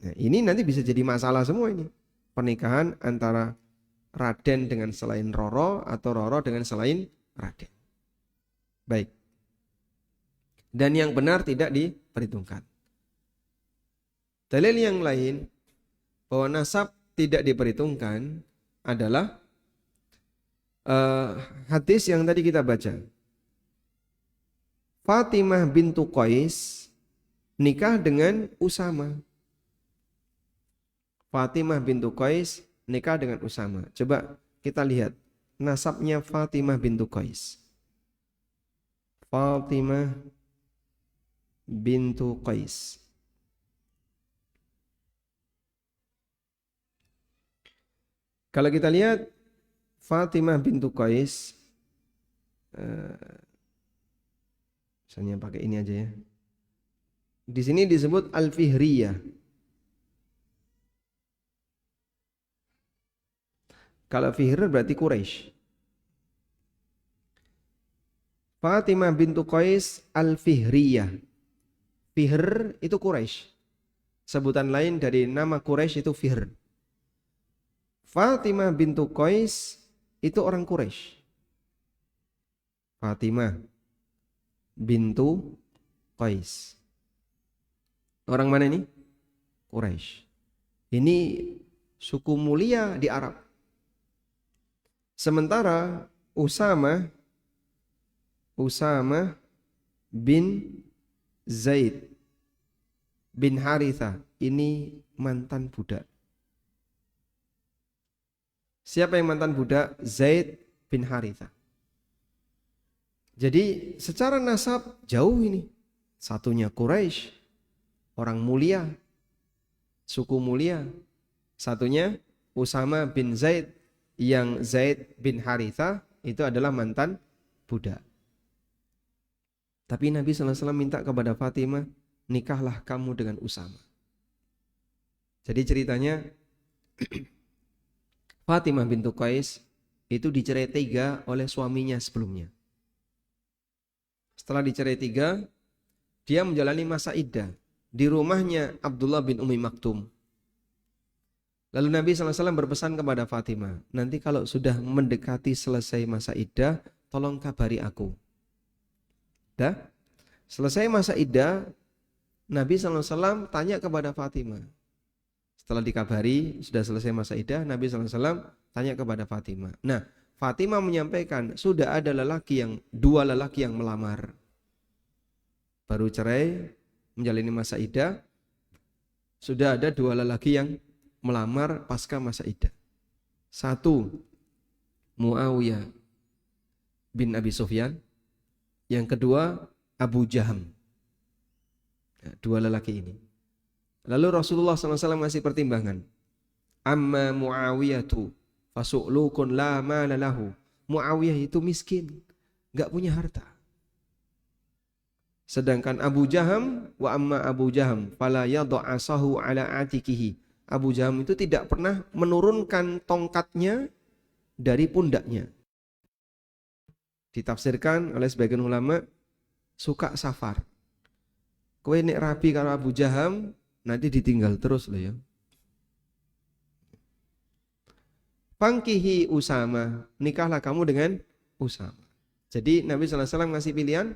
nah ini nanti bisa jadi masalah semua ini. Pernikahan antara Raden dengan selain Roro atau Roro dengan selain Raden. Baik. Dan yang benar tidak diperhitungkan. Dalil yang lain bahwa nasab tidak diperhitungkan adalah hadis yang tadi kita baca. Fatimah bintu Qais nikah dengan Usama. Fatimah bintu Qais nikah dengan Usama. Coba kita lihat nasabnya Fatimah bintu Qais. Fatimah bintu Qais. Kalau kita lihat Fatimah bintu Qais, misalnya pakai ini aja ya. Di sini disebut Al-Fihriyah. Kalau Fihr berarti Quraisy. Fatimah bintu Qais Al-Fihriyah. Fihr itu Quraisy. Sebutan lain dari nama Quraisy itu Fihr. Fatimah bintu Qais itu orang Quraisy. Fatimah bintu Qais. Orang mana ini? Quraisy. Ini suku mulia di Arab. Sementara Usama bin Zaid bin Haritha ini mantan budak. Siapa yang mantan budak? Zaid bin Haritha. Jadi secara nasab jauh ini. Satunya Quraisy, orang mulia, suku mulia. Satunya Usama bin Zaid, yang Zaid bin Haritha itu adalah mantan budak. Tapi Nabi SAW minta kepada Fatimah, nikahlah kamu dengan Usama. Jadi ceritanya Fatimah bintu Qais itu dicerai 3 oleh suaminya sebelumnya. Setelah dicerai 3, dia menjalani masa iddah di rumahnya Abdullah bin Umi Maktum. Lalu Nabi SAW berpesan kepada Fatimah, nanti kalau sudah mendekati selesai masa iddah, tolong kabari aku. Dah, selesai masa iddah, Nabi SAW tanya kepada Fatimah. Setelah dikabari, sudah selesai masa iddah, Nabi SAW tanya kepada Fatimah. Nah, Fatimah menyampaikan, sudah ada dua lelaki yang melamar. Baru cerai, menjalani masa iddah, sudah ada 2 lelaki yang melamar pasca masa iddah. 1, Muawiyah bin Abi Sufyan. Yang kedua, Abu Jaham. Nah, 2 lelaki ini. Lalu Rasulullah SAW ngasih pertimbangan. Amma Muawiyatu fasu'lukun la mala lahu. Muawiyah itu miskin, gak punya harta. Sedangkan Abu Jaham, wa amma Abu Jaham fala yad'asahu ala atikihi. Abu Jaham itu tidak pernah menurunkan tongkatnya dari pundaknya. Ditafsirkan oleh sebagian ulama, suka safar. Kowe nek rabi karo Abu Jaham, nanti ditinggal terus loh ya. Fangkihi Usama, nikahlah kamu dengan Usama. Jadi Nabi SAW ngasih pilihan,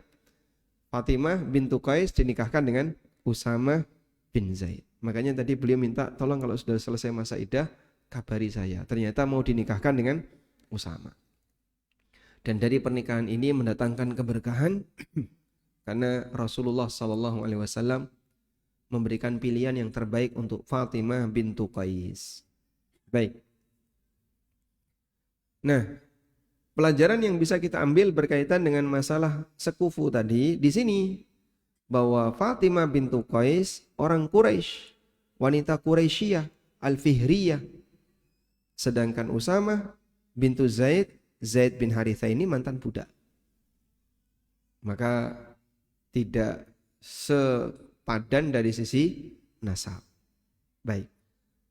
Fatimah bintu Qais dinikahkan dengan Usama bin Zaid. Makanya tadi beliau minta, tolong kalau sudah selesai masa iddah, kabari saya. Ternyata mau dinikahkan dengan Usama. Dan dari pernikahan ini mendatangkan keberkahan, karena Rasulullah SAW memberikan pilihan yang terbaik untuk Fatimah bintu Qais. Baik. Nah, pelajaran yang bisa kita ambil berkaitan dengan masalah sekufu tadi di sini bahwa Fatimah bintu Qais orang Quraisy, wanita Quraisyiyah, Al-Fihriyah. Sedangkan Usamah bintu Zaid bin Harithah ini mantan budak. Maka tidak sepadan dari sisi nasab. Baik.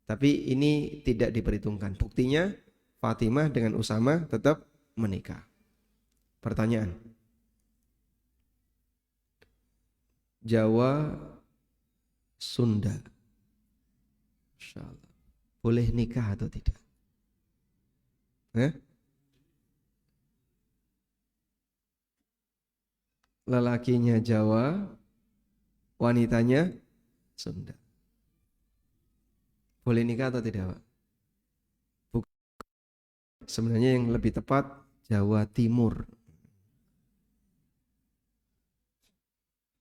Tapi ini tidak diperhitungkan. Buktinya Fatimah dengan Usamah tetap menikah. Pertanyaan. Jawa, Sunda. Insyaallah. Boleh nikah atau tidak? Lelakinya Jawa, wanitanya Sunda. Boleh nikah atau tidak, Pak? Sebenarnya yang lebih tepat Jawa Timur.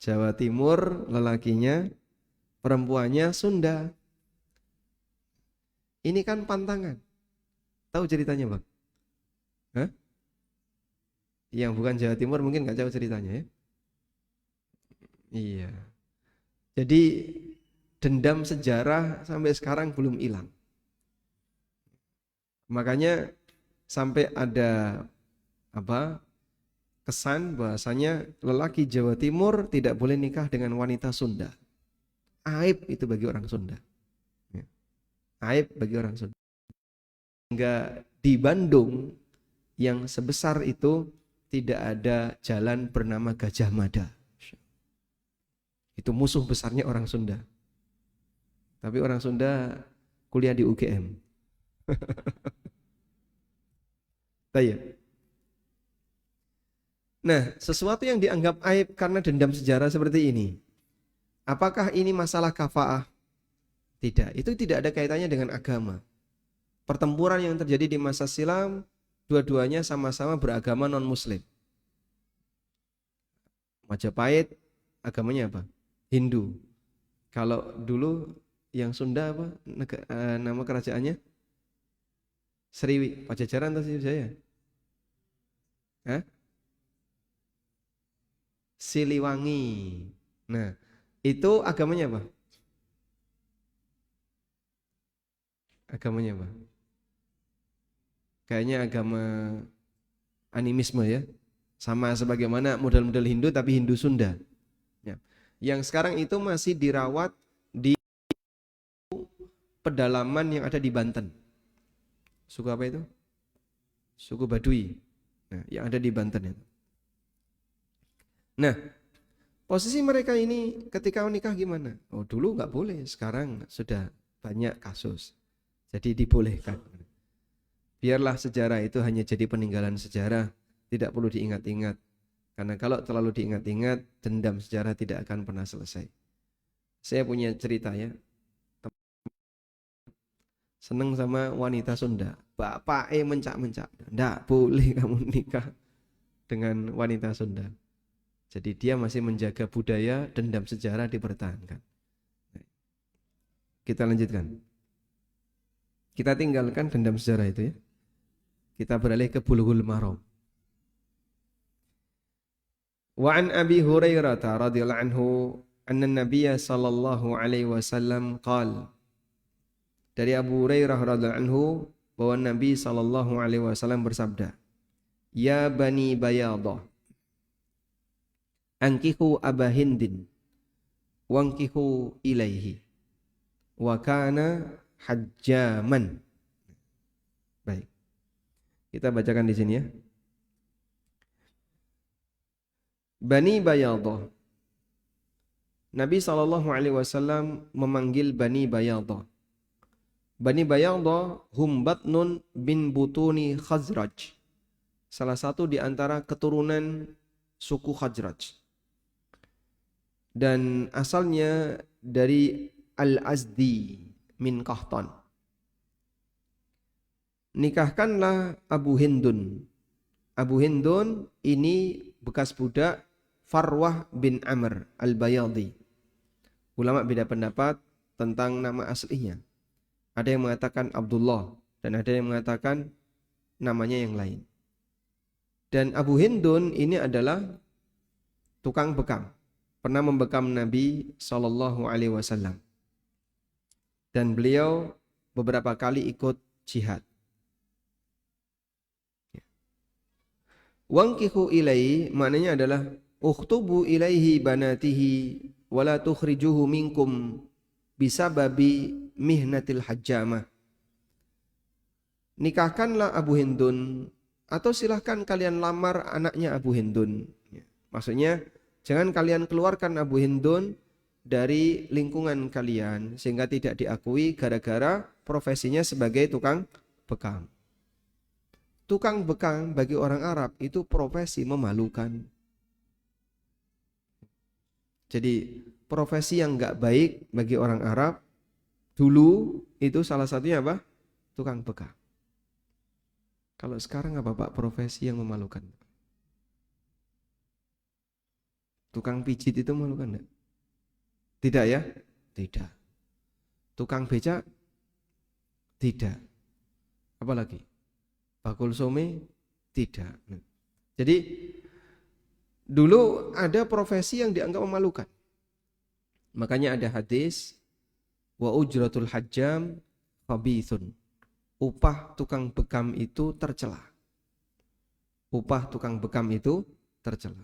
Jawa Timur lelakinya, perempuannya Sunda. Ini kan pantangan. Tahu ceritanya, Bang? Hah? Yang bukan Jawa Timur mungkin nggak tahu ceritanya ya. Iya. Jadi dendam sejarah sampai sekarang belum hilang. Makanya sampai ada kesan bahasanya lelaki Jawa Timur tidak boleh nikah dengan wanita Sunda. Aib itu bagi orang Sunda. Ya. Aib bagi orang Sunda. Hingga di Bandung yang sebesar itu tidak ada jalan bernama Gajah Mada. Itu musuh besarnya orang Sunda. Tapi orang Sunda kuliah di UGM. Tayyib. Nah, sesuatu yang dianggap aib karena dendam sejarah seperti ini, apakah ini masalah kafaah? Tidak, itu tidak ada kaitannya dengan agama. Pertempuran yang terjadi di masa silam, dua-duanya sama-sama beragama non-muslim. Majapahit agamanya apa? Hindu. Kalau dulu yang Sunda apa? Nama kerajaannya? Sriwi, Pajajaran atau Sriwijaya? Hah? Siliwangi. Nah, itu agamanya apa? Agamanya apa? Kayaknya agama animisme ya. Sama sebagaimana model-model Hindu tapi Hindu Sunda. Ya. Yang sekarang itu masih dirawat di pedalaman yang ada di Banten. Suku apa itu? Suku Baduy. Nah, yang ada di Banten itu. Nah, posisi mereka ini ketika menikah gimana? Oh, dulu nggak boleh, sekarang sudah banyak kasus. Jadi dibolehkan. Biarlah sejarah itu hanya jadi peninggalan sejarah, tidak perlu diingat-ingat. Karena kalau terlalu diingat-ingat, dendam sejarah tidak akan pernah selesai. Saya punya cerita ya. Seneng sama wanita Sunda. Bapak mencak-mencak. Nggak boleh kamu nikah dengan wanita Sunda. Jadi dia masih menjaga budaya, dendam sejarah dipertahankan. Kita lanjutkan. Kita tinggalkan dendam sejarah itu ya. Kita beralih ke Bulughul Maram. Wa an Abi Hurairah radhiyallahu anhu anna Nabiy sallallahu alaihi wasallam qala. Dari Abu Hurairah radhiyallahu anhu bahwa Nabi sallallahu alaihi wasallam bersabda, "Ya Bani Bayadah, ankihu Aba Hindin wankihu ilaihi wa kana hajjaman." Baik. Kita bacakan di sini ya. Bani Bayadah. Nabi SAW memanggil Bani Bayadah. Bani Bayadah hum batnun bin butuni Khazraj. Salah satu di antara keturunan suku Khazraj. Dan asalnya dari Al-Azdi min Qahtan. Nikahkanlah Abu Hindun. Abu Hindun ini bekas budak Farwah bin Amr al-Bayadi. Ulama beda pendapat tentang nama aslinya. Ada yang mengatakan Abdullah dan ada yang mengatakan namanya yang lain. Dan Abu Hindun ini adalah tukang bekam. Pernah membekam Nabi Shallallahu Alaihi Wasallam. Dan beliau beberapa kali ikut jihad. Wangkihu ilaihi maknanya adalah ukhtubu ilaihi banatihi wala tukhrijuhu minkum bisababi mihnatil hajjamah. Nikahkanlah Abu Hindun atau silahkan kalian lamar anaknya Abu Hindun. Maksudnya jangan kalian keluarkan Abu Hindun dari lingkungan kalian sehingga tidak diakui gara-gara profesinya sebagai tukang bekam. Tukang bekam bagi orang Arab itu profesi memalukan. Jadi profesi yang enggak baik bagi orang Arab dulu itu salah satunya apa? Tukang bekam. Kalau sekarang apa Pak profesi yang memalukan? Tukang pijit itu memalukan enggak? Tidak ya? Tidak. Tukang becak? Tidak. Apalagi? Bakul some? Tidak. Jadi dulu ada profesi yang dianggap memalukan. Makanya ada hadis wa ujratul hajjam khabithun. Upah tukang bekam itu tercela. Upah tukang bekam itu tercela.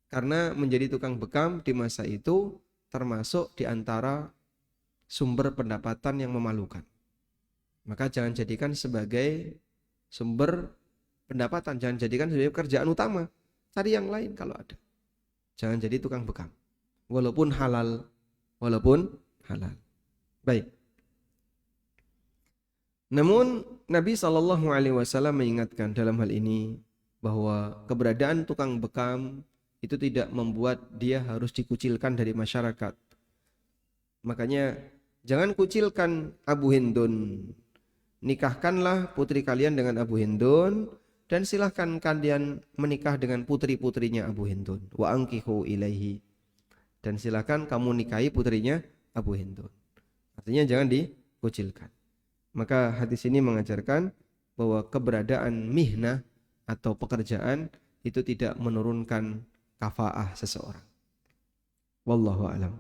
Karena menjadi tukang bekam di masa itu termasuk di antara sumber pendapatan yang memalukan. Maka jangan jadikan sebagai sumber pendapatan, jangan jadikan sebagai pekerjaan utama. Cari yang lain kalau ada. Jangan jadi tukang bekam. Walaupun halal. Baik. Namun Nabi SAW mengingatkan dalam hal ini bahwa keberadaan tukang bekam itu tidak membuat dia harus dikucilkan dari masyarakat. Makanya jangan kucilkan Abu Hindun. Nikahkanlah putri kalian dengan Abu Hindun dan silahkan kalian menikah dengan putri-putrinya Abu Hindun. Wa ankihu ilaihi. Dan silahkan kamu nikahi putrinya Abu Hindun. Artinya jangan dikucilkan. Maka hadis ini mengajarkan bahwa keberadaan mihnah atau pekerjaan itu tidak menurunkan kafaah seseorang. Wallahu a'lam.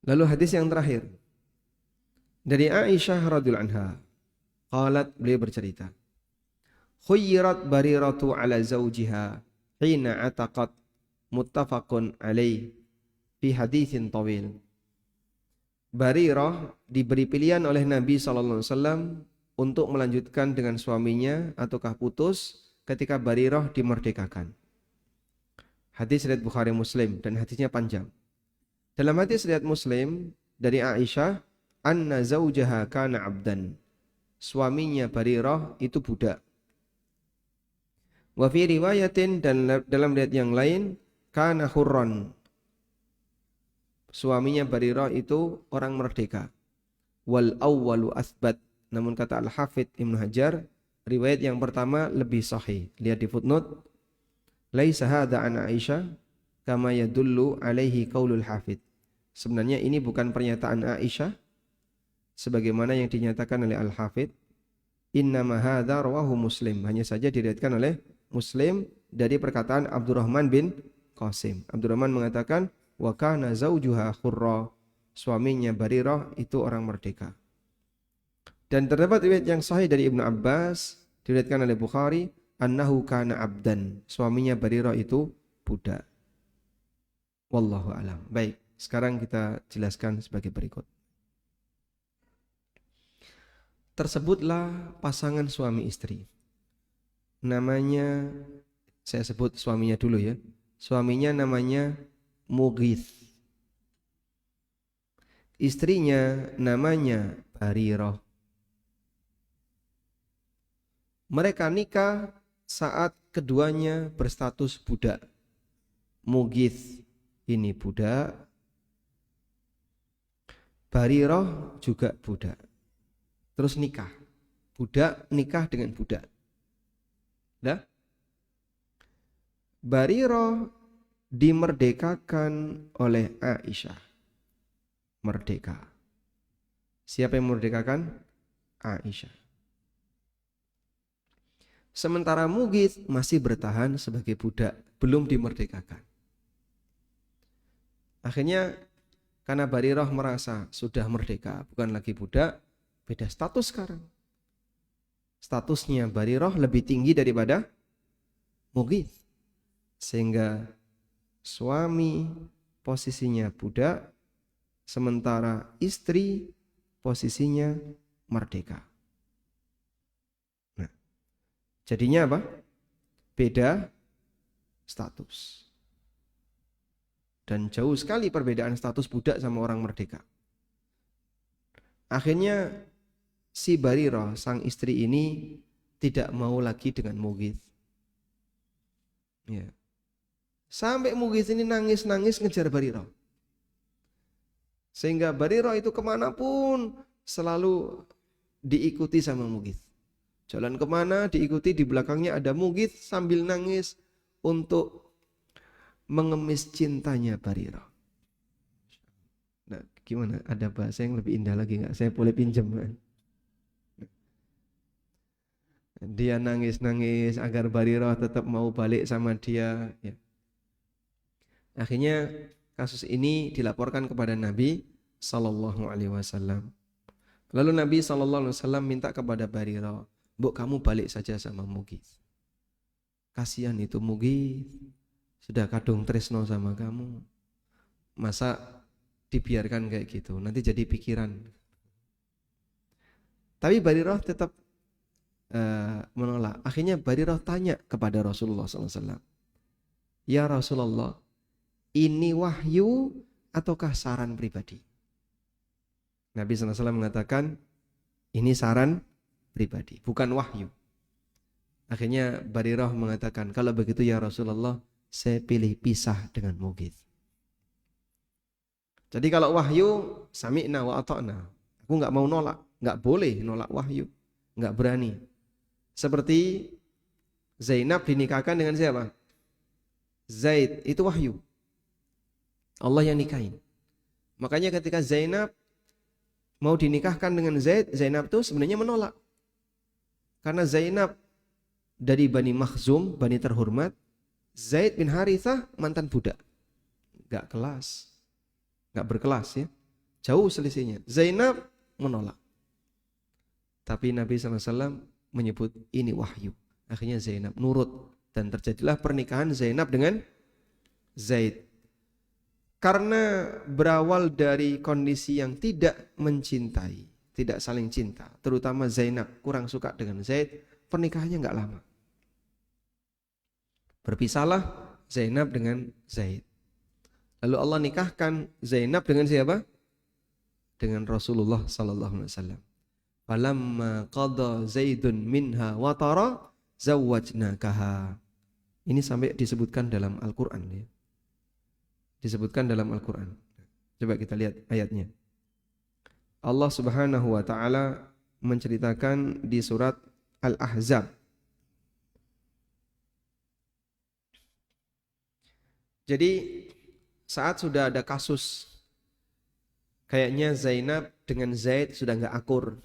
Lalu hadis yang terakhir dari Aisyah radhiyallahu anha, qalat, beliau bercerita, khuyyirat Bariratu ala zawjiha hina ataqat, muttafaqun alaih fi haditsin tawil. Barirah diberi pilihan oleh Nabi SAW untuk melanjutkan dengan suaminya ataukah putus ketika Barirah dimerdekakan. Hadis riwayat Bukhari Muslim dan hadisnya panjang. Dalam hadis riwayat Muslim dari Aisyah, anna zaujaha kana abdan. Suaminya Barirah itu budak. Wa fi riwayatin, dan dalam riwayat yang lain, kana hurran. Suaminya Barirah itu orang merdeka. Wal awwalu asbat. Namun kata Al-Hafidh Ibnu Hajar, riwayat yang pertama lebih sahih. Lihat di footnote. Laisa hadza an Aisyah kama yadullu alaihi qaulul Hafidh. Sebenarnya ini bukan pernyataan Aisyah sebagaimana yang dinyatakan oleh Al-Hafidh. Innama hadza rawahu Muslim. Hanya saja diriwayatkan oleh Muslim dari perkataan Abdurrahman bin Qasim. Abdurrahman mengatakan wa kana zaujuha hurra. Suaminya Barirah itu orang merdeka. Dan terdapat riwayat yang sahih dari Ibnu Abbas diriwayatkan oleh Bukhari, annahu kana abdan. Suaminya Barirah itu budak. Wallahu alam. Baik, sekarang kita jelaskan sebagai berikut. Tersebutlah pasangan suami istri. Namanya, saya sebut suaminya dulu ya. Suaminya namanya Mughith. Istrinya namanya Barirah. Mereka nikah saat keduanya berstatus budak. Mughith ini budak, Barirah juga budak. Terus nikah. Budak nikah dengan budak. Nah, Barirah dimerdekakan oleh Aisyah. Merdeka. Siapa yang memerdekakan? Aisyah. Sementara Mughith masih bertahan sebagai budak, belum dimerdekakan. Akhirnya karena Barirah merasa sudah merdeka, bukan lagi budak, beda status sekarang. Statusnya Barirah lebih tinggi daripada Mughith. Sehingga suami posisinya budak, sementara istri posisinya merdeka. Nah, jadinya apa? Beda status. Dan jauh sekali perbedaan status budak sama orang merdeka. Akhirnya si Barirah, sang istri ini tidak mau lagi dengan Mughith. Ya. Sampai Mughith ini nangis-nangis ngejar Barirah. Sehingga Barirah itu kemanapun selalu diikuti sama Mughith. Jalan kemana diikuti, di belakangnya ada Mughith sambil nangis untuk mengemis cintanya Barirah. Nah, gimana? Ada bahasa yang lebih indah lagi nggak? Saya boleh pinjam kan? Dia nangis-nangis agar Barirah tetap mau balik sama dia. Ya. Akhirnya kasus ini dilaporkan kepada Nabi Sallallahu Alaihi Wasallam. Lalu Nabi Sallallahu Alaihi Wasallam minta kepada Barirah, "Bu, kamu balik saja sama Mughith. Kasihan itu Mughith, sudah kadung tresno sama kamu. Masa dibiarkan kayak gitu? Nanti jadi pikiran." Tapi Barirah tetap menolak. Akhirnya Barirah tanya kepada Rasulullah SAW, "Ya Rasulullah, ini wahyu ataukah saran pribadi?" Nabi SAW mengatakan, ini saran pribadi, bukan wahyu. Akhirnya Barirah mengatakan, kalau begitu ya Rasulullah, saya pilih pisah dengan Mughith. Jadi kalau wahyu, sami'na wa ata'na. Aku gak mau nolak, gak boleh nolak wahyu, gak berani. Seperti Zainab dinikahkan dengan siapa? Zaid, itu wahyu. Allah yang nikahin. Makanya ketika Zainab mau dinikahkan dengan Zaid, Zainab itu sebenarnya menolak. Karena Zainab dari Bani Makhzum, Bani terhormat, Zaid bin Harithah mantan budak. Gak kelas, gak berkelas ya. Jauh selisihnya. Zainab menolak. Tapi Nabi SAW menyebut ini wahyu. Akhirnya Zainab nurut. Dan terjadilah pernikahan Zainab dengan Zaid. Karena berawal dari kondisi yang tidak mencintai, tidak saling cinta, terutama Zainab kurang suka dengan Zaid, pernikahannya gak lama. Berpisahlah Zainab dengan Zaid. Lalu Allah nikahkan Zainab dengan siapa? Dengan Rasulullah sallallahu alaihi wasallam. Falamma qada Zaidun minha watara zawwajnakaha. Ini sampai disebutkan dalam Al-Qur'an ya. Disebutkan dalam Al-Qur'an. Coba kita lihat ayatnya. Allah Subhanahu wa taala menceritakan di surat Al-Ahzab. Jadi saat sudah ada kasus kayaknya Zainab dengan Zaid sudah enggak akur,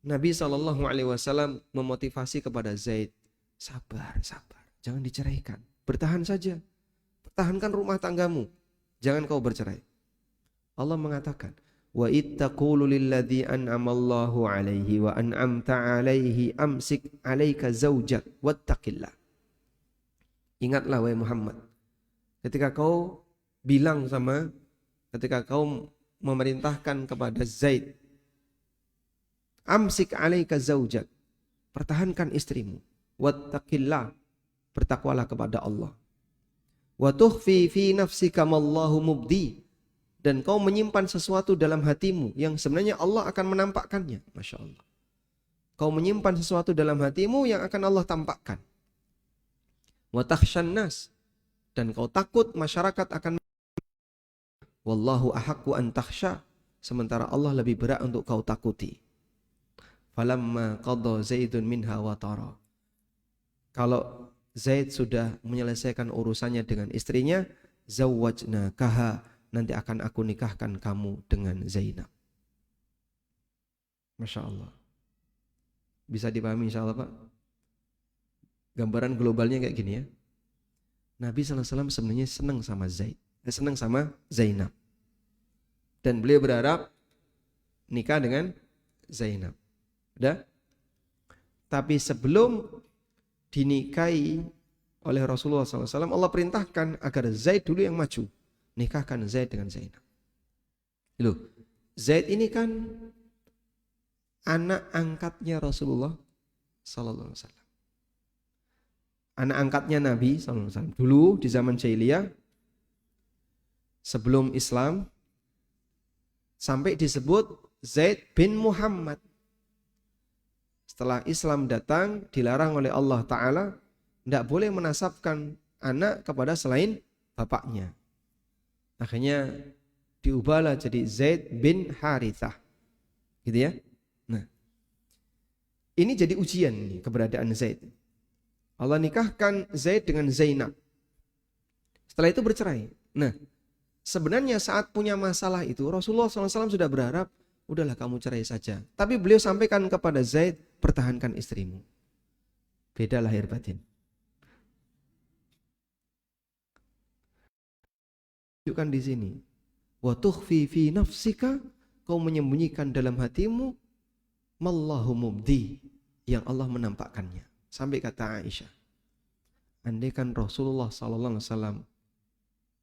Nabi SAW memotivasi kepada Zaid, sabar, jangan diceraikan, bertahan saja, pertahankan rumah tanggamu, jangan kau bercerai. Allah mengatakan, wa ittaqulu lilladzi an'amallahu alaihi wa an'amta alaihi amsik alaika zaujak wattaqillah. Ingatlah wahai Muhammad, ketika kau memerintahkan kepada Zaid, amsik alaika zaujak, pertahankan istrimu, wattaqillah, bertakwalah kepada Allah. Wa tukhfi fi nafsika mallahu mubdi, dan kau menyimpan sesuatu dalam hatimu yang sebenarnya Allah akan menampakkannya. Masya Allah. Kau menyimpan sesuatu dalam hatimu yang akan Allah tampakkan. Wa takhshan nas, dan kau takut masyarakat akan. Wallahu ahaqqu an takhsha, sementara Allah lebih berat untuk kau takuti. Falamma qadha Zaidun minha watara. Kalau Zaid sudah menyelesaikan urusannya dengan istrinya, zawwajnakaha, nanti akan aku nikahkan kamu dengan Zainab. Masya Allah. Bisa dipahami insya Allah Pak? Gambaran globalnya kayak gini ya. Nabi SAW sebenarnya senang sama senang sama Zainab. Dan beliau berharap nikah dengan Zainab. Udah? Tapi sebelum dinikahi oleh Rasulullah SAW, Allah perintahkan agar Zaid dulu yang maju. Nikahkan Zaid dengan Zainab. Loh, Zaid ini kan anak angkatnya Rasulullah SAW. Anak angkatnya Nabi SAW. Dulu di zaman jahiliyah, sebelum Islam, sampai disebut Zaid bin Muhammad. Setelah Islam datang, dilarang oleh Allah Ta'ala, tidak boleh menasabkan anak kepada selain bapaknya. Akhirnya diubahlah jadi Zaid bin Harithah. Gitu ya. Nah, ini jadi ujian nih, keberadaan Zaid. Allah nikahkan Zaid dengan Zainab. Setelah itu bercerai. Nah, sebenarnya saat punya masalah itu Rasulullah SAW sudah berharap, udahlah kamu cerai saja. Tapi beliau sampaikan kepada Zaid, pertahankan istrimu. Beda lahir batin. Tunjukkan di sini. Wa tukhfi fi nafsika, kau menyembunyikan dalam hatimu, mallahu mubdi, yang Allah menampakkannya. Sampai kata Aisyah, andaikan Rasulullah SAW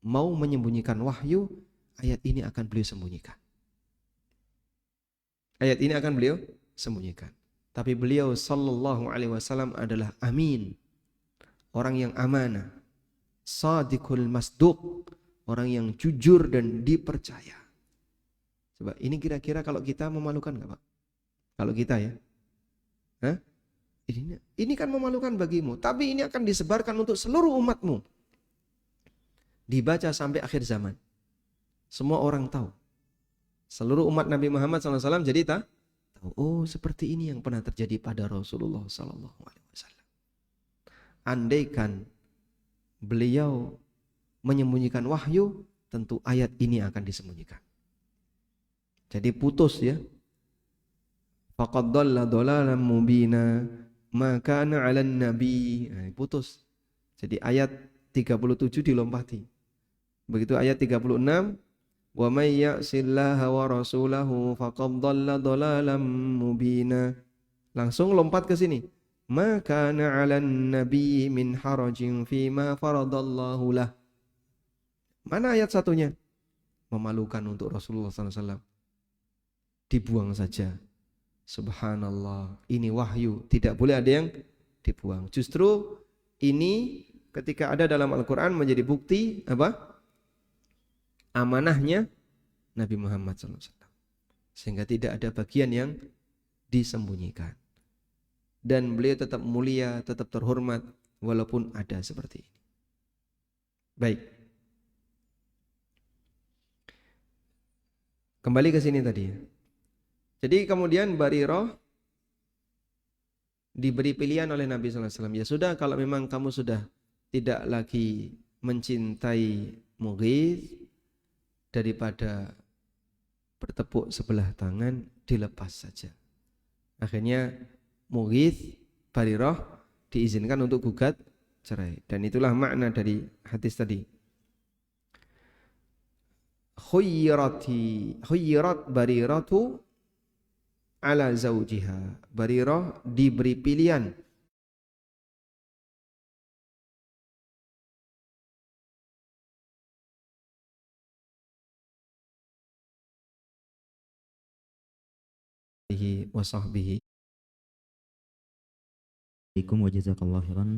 mau menyembunyikan wahyu, ayat ini akan beliau sembunyikan. Ayat ini akan beliau sembunyikan. Tapi beliau sallallahu alaihi wasallam adalah amin, orang yang amanah, sadiqul masduq, orang yang jujur dan dipercaya. Coba ini kira-kira kalau kita memalukan nggak Pak? Kalau kita ya, hah? Ini kan memalukan bagimu, tapi ini akan disebarkan untuk seluruh umatmu. Dibaca sampai akhir zaman. Semua orang tahu. Seluruh umat Nabi Muhammad SAW jadi tahu. Oh, seperti ini yang pernah terjadi pada Rasulullah SAW. Andaikan beliau menyembunyikan wahyu, tentu ayat ini akan disembunyikan. Jadi putus ya. Faqad dhalla dhalalan mubina. Maka na'alan nabi, putus. Jadi ayat 37 dilompati. Begitu ayat 36, wa may ya'sillaha wa rasulahu faqad dhalla dhalalan mubina. Langsung lompat ke sini. Maka na'alan nabi min harajin fima faradallahu lah. Mana ayat satunya? Memalukan untuk Rasulullah SAW. Dibuang saja. Subhanallah, ini wahyu, tidak boleh ada yang dibuang. Justru ini ketika ada dalam Al-Quran menjadi bukti apa? Amanahnya Nabi Muhammad SAW. Sehingga tidak ada bagian yang disembunyikan. Dan beliau tetap mulia, tetap terhormat walaupun ada seperti ini. Baik. Kembali ke sini tadi ya. Jadi kemudian Barirah diberi pilihan oleh Nabi SAW. Ya sudah, kalau memang kamu sudah tidak lagi mencintai Mughith, daripada bertepuk sebelah tangan, dilepas saja. Akhirnya Mughith, Barirah diizinkan untuk gugat cerai. Dan itulah makna dari hadis tadi. Khuyyirat Bariratu ala zawjiha. Barirah diberi pilihan wa sahbihi.
Assalamualaikum wa jazakallahu khairan.